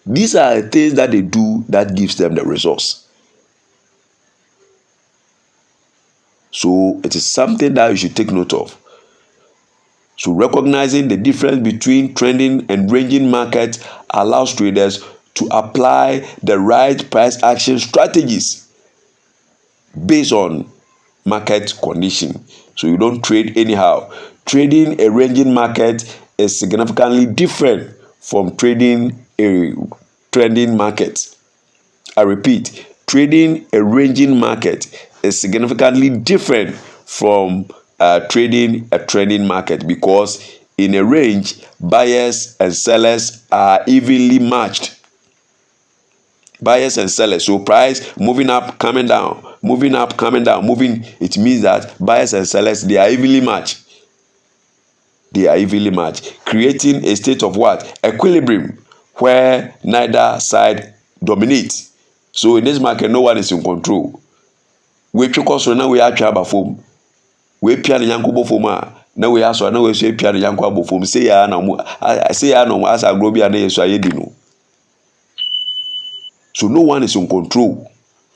These are the things that they do that gives them the results. So it is something that you should take note of. So recognizing the difference between trending and ranging markets allows traders to apply the right price action strategies based on market condition. So you don't trade anyhow. Trading a ranging market is significantly different from trading a trending market. I repeat, trading a ranging market is significantly different from trading a trending market, because in a range, buyers and sellers are evenly matched. Buyers and sellers. So price moving up, coming down, moving up, coming down, moving. It means that buyers and sellers, they are evenly matched. They are evenly matched, creating a state of what? Equilibrium, where neither side dominates. So in this market, no one is in control. We because now we are trouble form. We piano yanko bofoma. Now we are so now we say piano yanko bofom. Say ya no as a global na yeso ayedino. So no one is in control.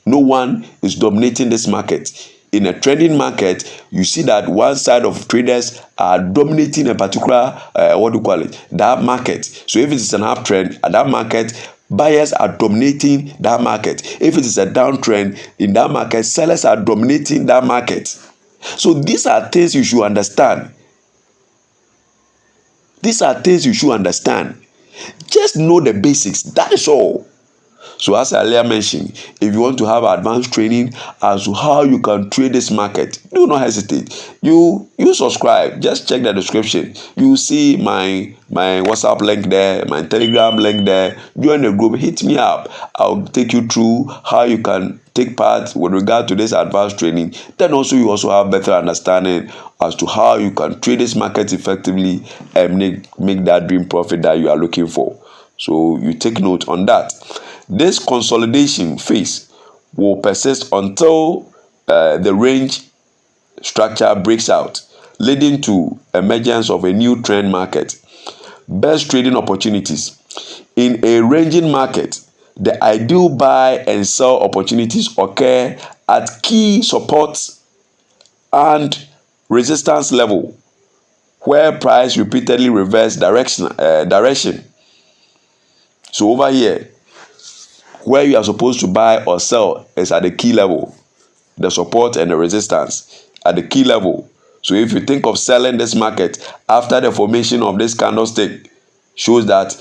No one is dominating this market. In a trading market, you see that one side of traders are dominating a particular, that market. So if it is an uptrend at that market, buyers are dominating that market. If it is a downtrend in that market, sellers are dominating that market. So these are things you should understand. These are things you should understand. Just know the basics. That is all. So as I earlier mentioned, if you want to have advanced training as to how you can trade this market, do not hesitate. You subscribe. Just check the description. You see my WhatsApp link there, my Telegram link there. Join the group. Hit me up. I'll take you through how you can take part with regard to this advanced training. Then also you also have better understanding as to how you can trade this market effectively and make that dream profit that you are looking for. So you take note on that. This consolidation phase will persist until the range structure breaks out, leading to emergence of a new trend market. Best trading opportunities. In a ranging market, the ideal buy and sell opportunities occur at key supports and resistance level, where price repeatedly reverse direction. So over here, where you are supposed to buy or sell is at the key level, the support and the resistance at the key level. So if you think of selling this market after the formation of this candlestick, shows that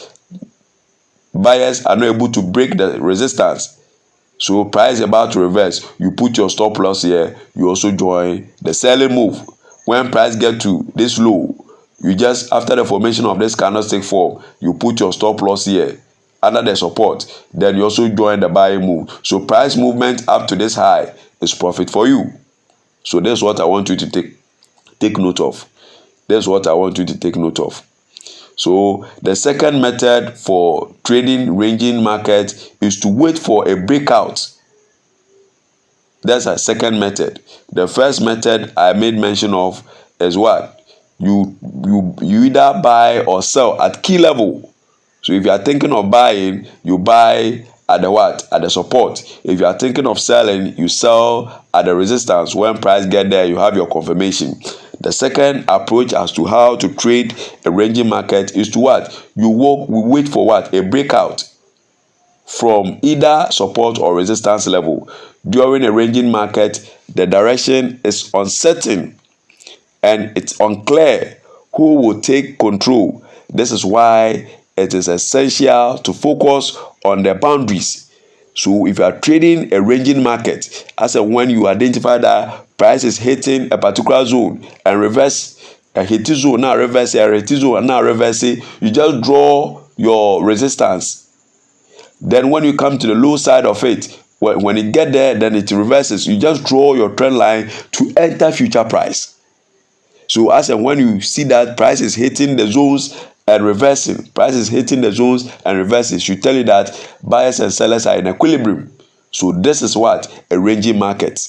buyers are not able to break the resistance. So price is about to reverse. You put your stop loss here. You also join the selling move. When price get to this low, you just, after the formation of this candlestick form, you put your stop loss here under the support. Then you also join the buying move. So price movement up to this high is profit for you. So that's what I want you to take note of. That's what I want you to take note of. So the second method for trading ranging market is to wait for a breakout. That's a second method. The first method I made mention of is what? You either buy or sell at key level. So if you are thinking of buying, you buy at the what? At the support. If you are thinking of selling, you sell at the resistance. When price get there, you have your confirmation. The second approach as to how to trade a ranging market is to what? We wait for what? A breakout from either support or resistance level. During a ranging market, the direction is uncertain and it's unclear who will take control. This is why it is essential to focus on the boundaries. So if you are trading a ranging market, as and when you identify that price is hitting a particular zone and reverse a hit zone, now reverse, a hit zone, now reverse. You just draw your resistance. Then when you come to the low side of it, when it get there, then it reverses. You just draw your trend line to enter future price. So as and when you see that price is hitting the zones and reversing, price is hitting the zones and reversing, should tell you that buyers and sellers are in equilibrium. So this is what? A ranging market.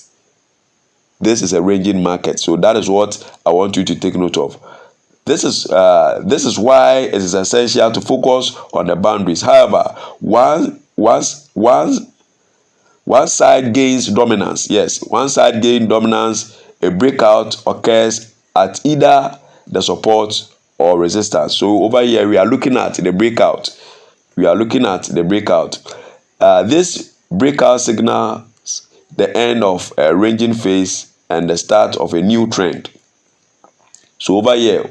This is a ranging market. So that is what I want you to take note of. This is why it is essential to focus on the boundaries. However, one side gains dominance. Yes, one side gains dominance. A breakout occurs at either the support or resistance. So over here we are looking at the breakout. This breakout signals the end of a ranging phase and the start of a new trend. So over here,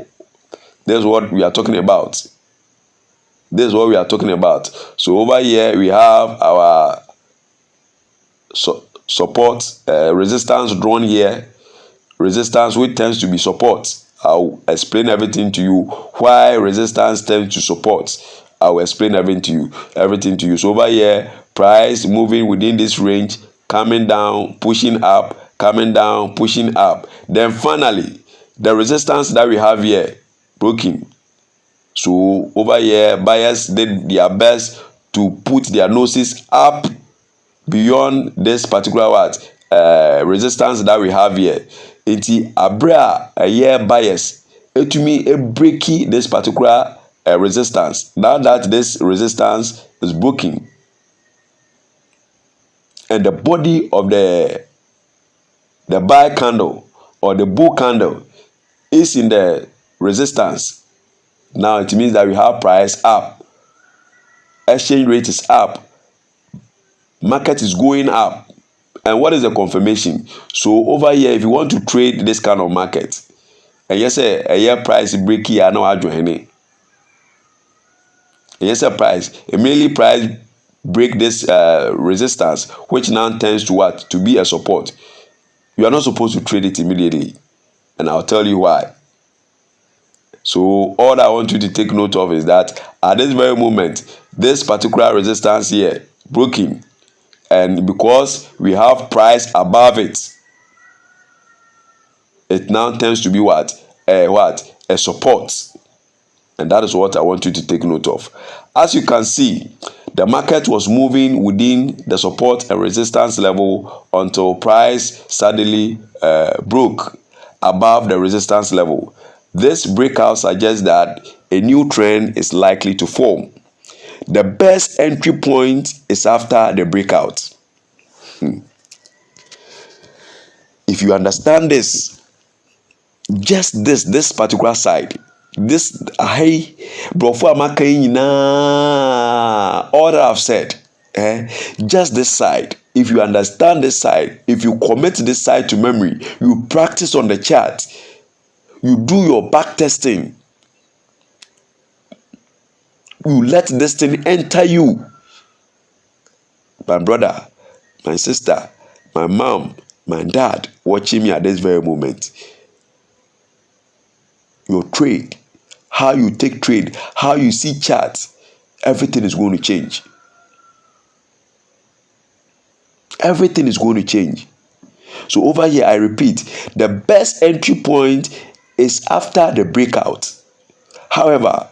this is what we are talking about. So over here we have our support, resistance drawn here. Resistance, which tends to be support. I'll explain everything to you. Why resistance tends to support, I'll explain everything to you. So over here, price moving within this range, coming down, pushing up, coming down, pushing up. Then finally, the resistance that we have here, broken. So over here, buyers did their best to put their noses up beyond this particular resistance that we have here. Iti abra a year buyers etumi breaking this particular resistance. Now that this resistance is broken and the body of the buy candle or the bull candle is in the resistance, now it means that we have price up, exchange rate is up, market is going up. And what is the confirmation? So over here, if you want to trade this kind of market, and yes, a year price break here, now I join it. Yes, a price immediately price break this resistance, which now tends to what? To be a support. You are not supposed to trade it immediately, and I'll tell you why. So all I want you to take note of is that at this very moment, this particular resistance here broken. And because we have price above it, it now tends to be what? A support. And that is what I want you to take note of. As you can see, the market was moving within the support and resistance level until price suddenly broke above the resistance level. This breakout suggests that a new trend is likely to form. The best entry point is after the breakout. If you understand this, just this particular side, this high brofo amakaina, all that I've said, just this side. If you understand this side, if you commit this side to memory, you practice on the chart, you do your back testing, you let this thing enter you. My brother, my sister, my mom, my dad watching me at this very moment. Your trade, how you take trade, how you see charts, everything is going to change. Everything is going to change. So over here, I repeat, the best entry point is after the breakout. However,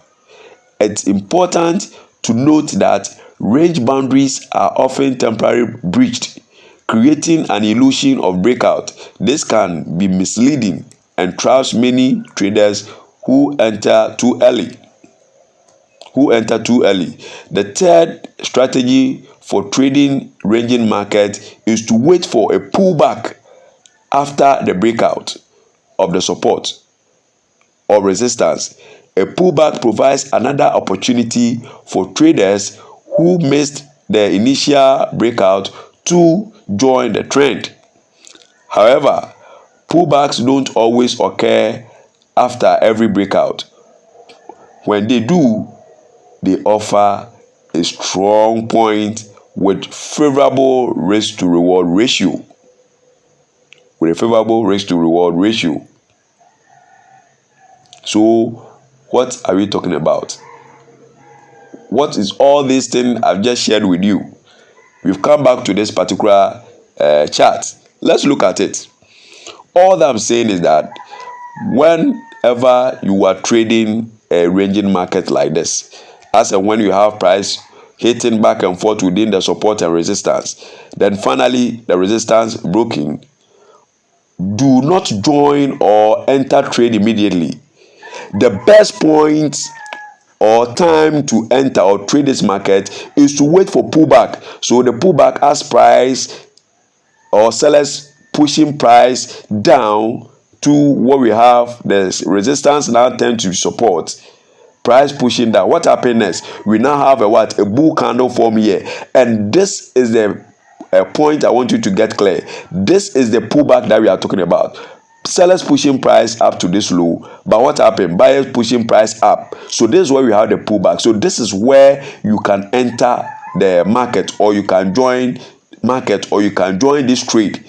it's important to note that range boundaries are often temporarily breached, creating an illusion of breakout. This can be misleading and traps many traders who enter too early. The third strategy for trading ranging market is to wait for a pullback after the breakout of the support or resistance. A pullback provides another opportunity for traders who missed the initial breakout to join the trend. However, pullbacks don't always occur after every breakout. When they do, they offer a strong point with favorable risk to reward ratio. So what are we talking about? What is all these things I've just shared with you? We've come back to this particular chart. Let's look at it. All that I'm saying is that whenever you are trading a ranging market like this, as and when you have price hitting back and forth within the support and resistance, then finally the resistance broken, do not join or enter trade immediately. The best point or time to enter or trade this market is to wait for pullback. So the pullback as price or sellers pushing price down to what we have, the resistance now tend to support, price pushing down. What happened next? We now have a bull candle form here, and this is the point I want you to get clear. This is the pullback that we are talking about. Sellers pushing price up to this low, but what happened? Buyers pushing price up. So this is where we have the pullback. So this is where you can enter the market, or you can join market, or you can join this trade,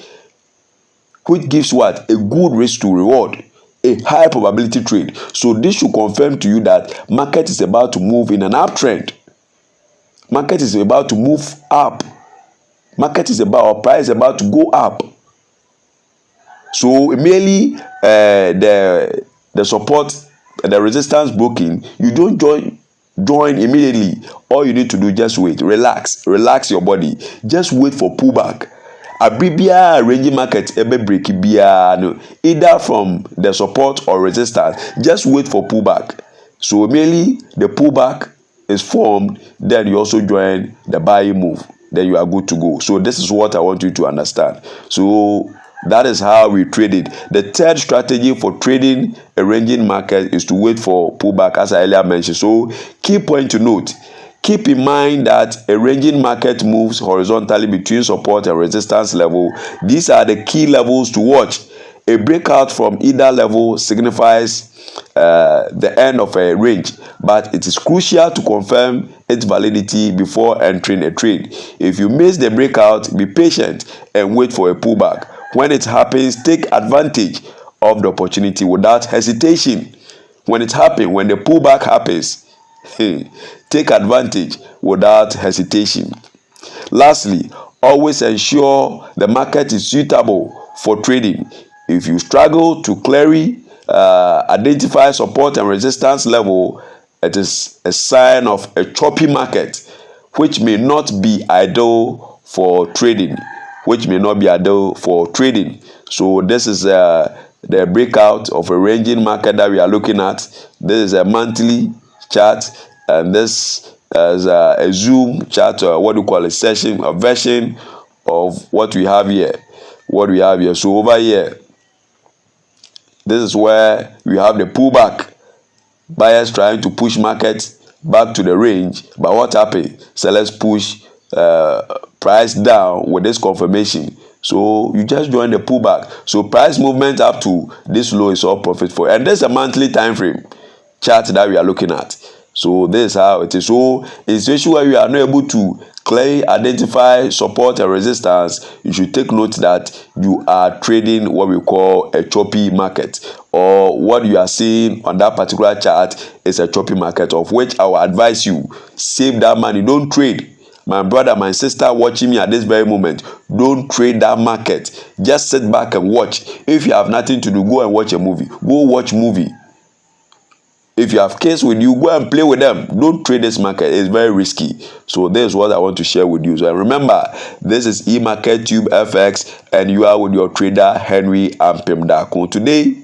which gives what? A good risk to reward, a high probability trade. So this should confirm to you that market is about to move in an uptrend. Market is about to move up. Market is about, or price is about to go up. So immediately the support, the resistance broken, you don't join immediately. All you need to do, just wait, relax your body, just wait for pullback. Abibia ranging market ebe break bia no, either from the support or resistance, just wait for pullback. So immediately the pullback is formed, then you also join the buying move, then you are good to go. So this is what I want you to understand. So that is how we trade it. The third strategy for trading a ranging market is to wait for pullback, as I earlier mentioned. So key point to note: keep in mind that a ranging market moves horizontally between support and resistance level. These are the key levels to watch. A breakout from either level signifies the end of a range, but it is crucial to confirm its validity before entering a trade. If you miss the breakout, be patient and wait for a pullback. When it happens, take advantage of the opportunity without hesitation. When it happens, when the pullback happens, take advantage without hesitation. Lastly, always ensure the market is suitable for trading. If you struggle to clearly identify support and resistance level, it is a sign of a choppy market, which may not be ideal for trading. So this is the breakout of a ranging market that we are looking at. This is a monthly chart, and this is a zoom chart, or what we call a version of what we have here. So over here, this is where we have the pullback. Buyers trying to push market back to the range, but what happened? Sellers push price down with this confirmation. So you just join the pullback. So price movement up to this low is all profit for, and there's a monthly time frame chart that we are looking at. So this is how it is. So in situation where you are not able to clearly identify support and resistance, you should take note that you are trading what we call a choppy market, or what you are seeing on that particular chart is a choppy market, of which I will advise you, save that money, don't trade. My brother, my sister watching me at this very moment, don't trade that market. Just sit back and watch. If you have nothing to do, go and watch a movie. Go watch movie. If you have kids with you, go and play with them. Don't trade this market. It's very risky. So this is what I want to share with you. So remember, this is E-marketTubeFX, and you are with your trader Henry Ampimdako. Today,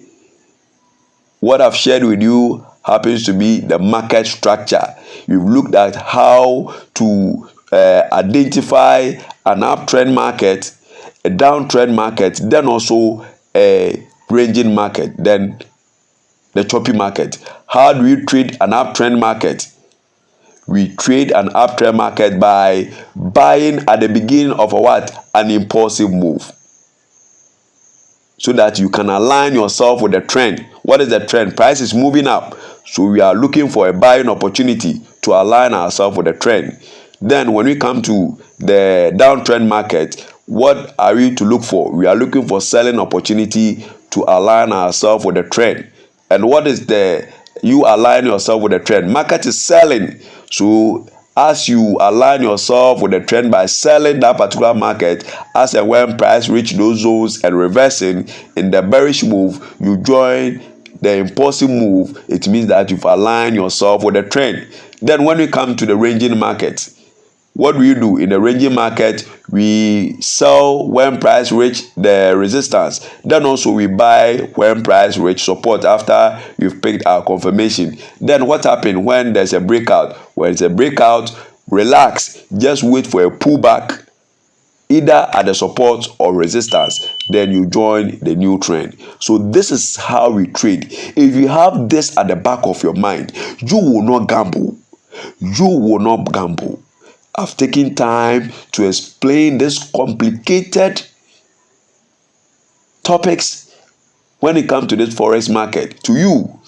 what I've shared with you happens to be the market structure. We've looked at how to identify an uptrend market, a downtrend market, then also a ranging market, then the choppy market. How do we trade an uptrend market? We trade an uptrend market by buying at the beginning of an impulsive move, so that you can align yourself with the trend. What is the trend? Price is moving up, so we are looking for a buying opportunity to align ourselves with the trend. Then when we come to the downtrend market, what are we to look for? We are looking for selling opportunity to align ourselves with the trend. And what is you align yourself with the trend? Market is selling. So as you align yourself with the trend by selling that particular market, as and when price reach those zones and reversing in the bearish move, you join the impulsive move. It means that you've aligned yourself with the trend. Then when we come to the ranging market, what do you do? In the ranging market, we sell when price reach the resistance. Then also we buy when price reach support after you've picked our confirmation. Then what happens when there's a breakout? When it's a breakout, relax. Just wait for a pullback, either at the support or resistance. Then you join the new trend. So this is how we trade. If you have this at the back of your mind, you will not gamble. You will not gamble. I've taken time to explain this complicated topics when it comes to this forex market to you.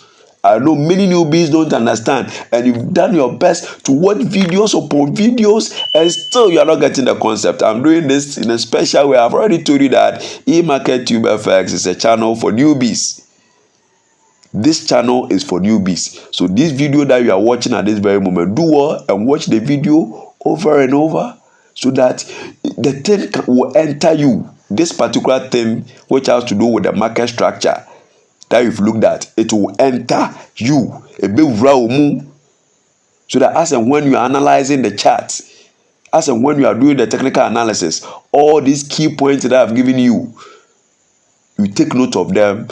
I know many newbies don't understand, and you've done your best to watch videos upon videos, and still you are not getting the concept. I'm doing this in a special way. I've already told you that E-marketTubeFX is a channel for newbies. This channel is for newbies. So this video that you are watching at this very moment, do well and watch the video over and over, so that the thing will enter you. This particular thing which has to do with the market structure that you've looked at, it will enter you. So that as and when you are analyzing the charts, as and when you are doing the technical analysis, all these key points that I've given you, you take note of them,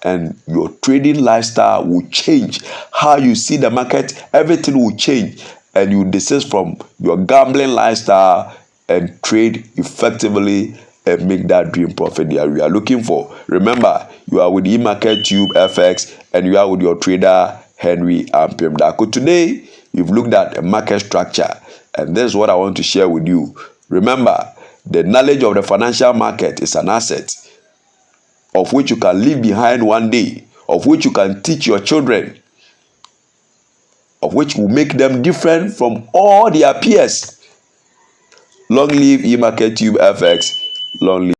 and your trading lifestyle will change. How you see the market, everything will change, and you desist from your gambling lifestyle and trade effectively and make that dream profit that we are looking for. Remember, you are with E-marketTubeFX and you are with your trader Henry Ampim. Today, you've looked at a market structure, and this is what I want to share with you. Remember, the knowledge of the financial market is an asset of which you can leave behind one day, of which you can teach your children, of which will make them different from all their peers. Long live E-marketTubeFX. Long live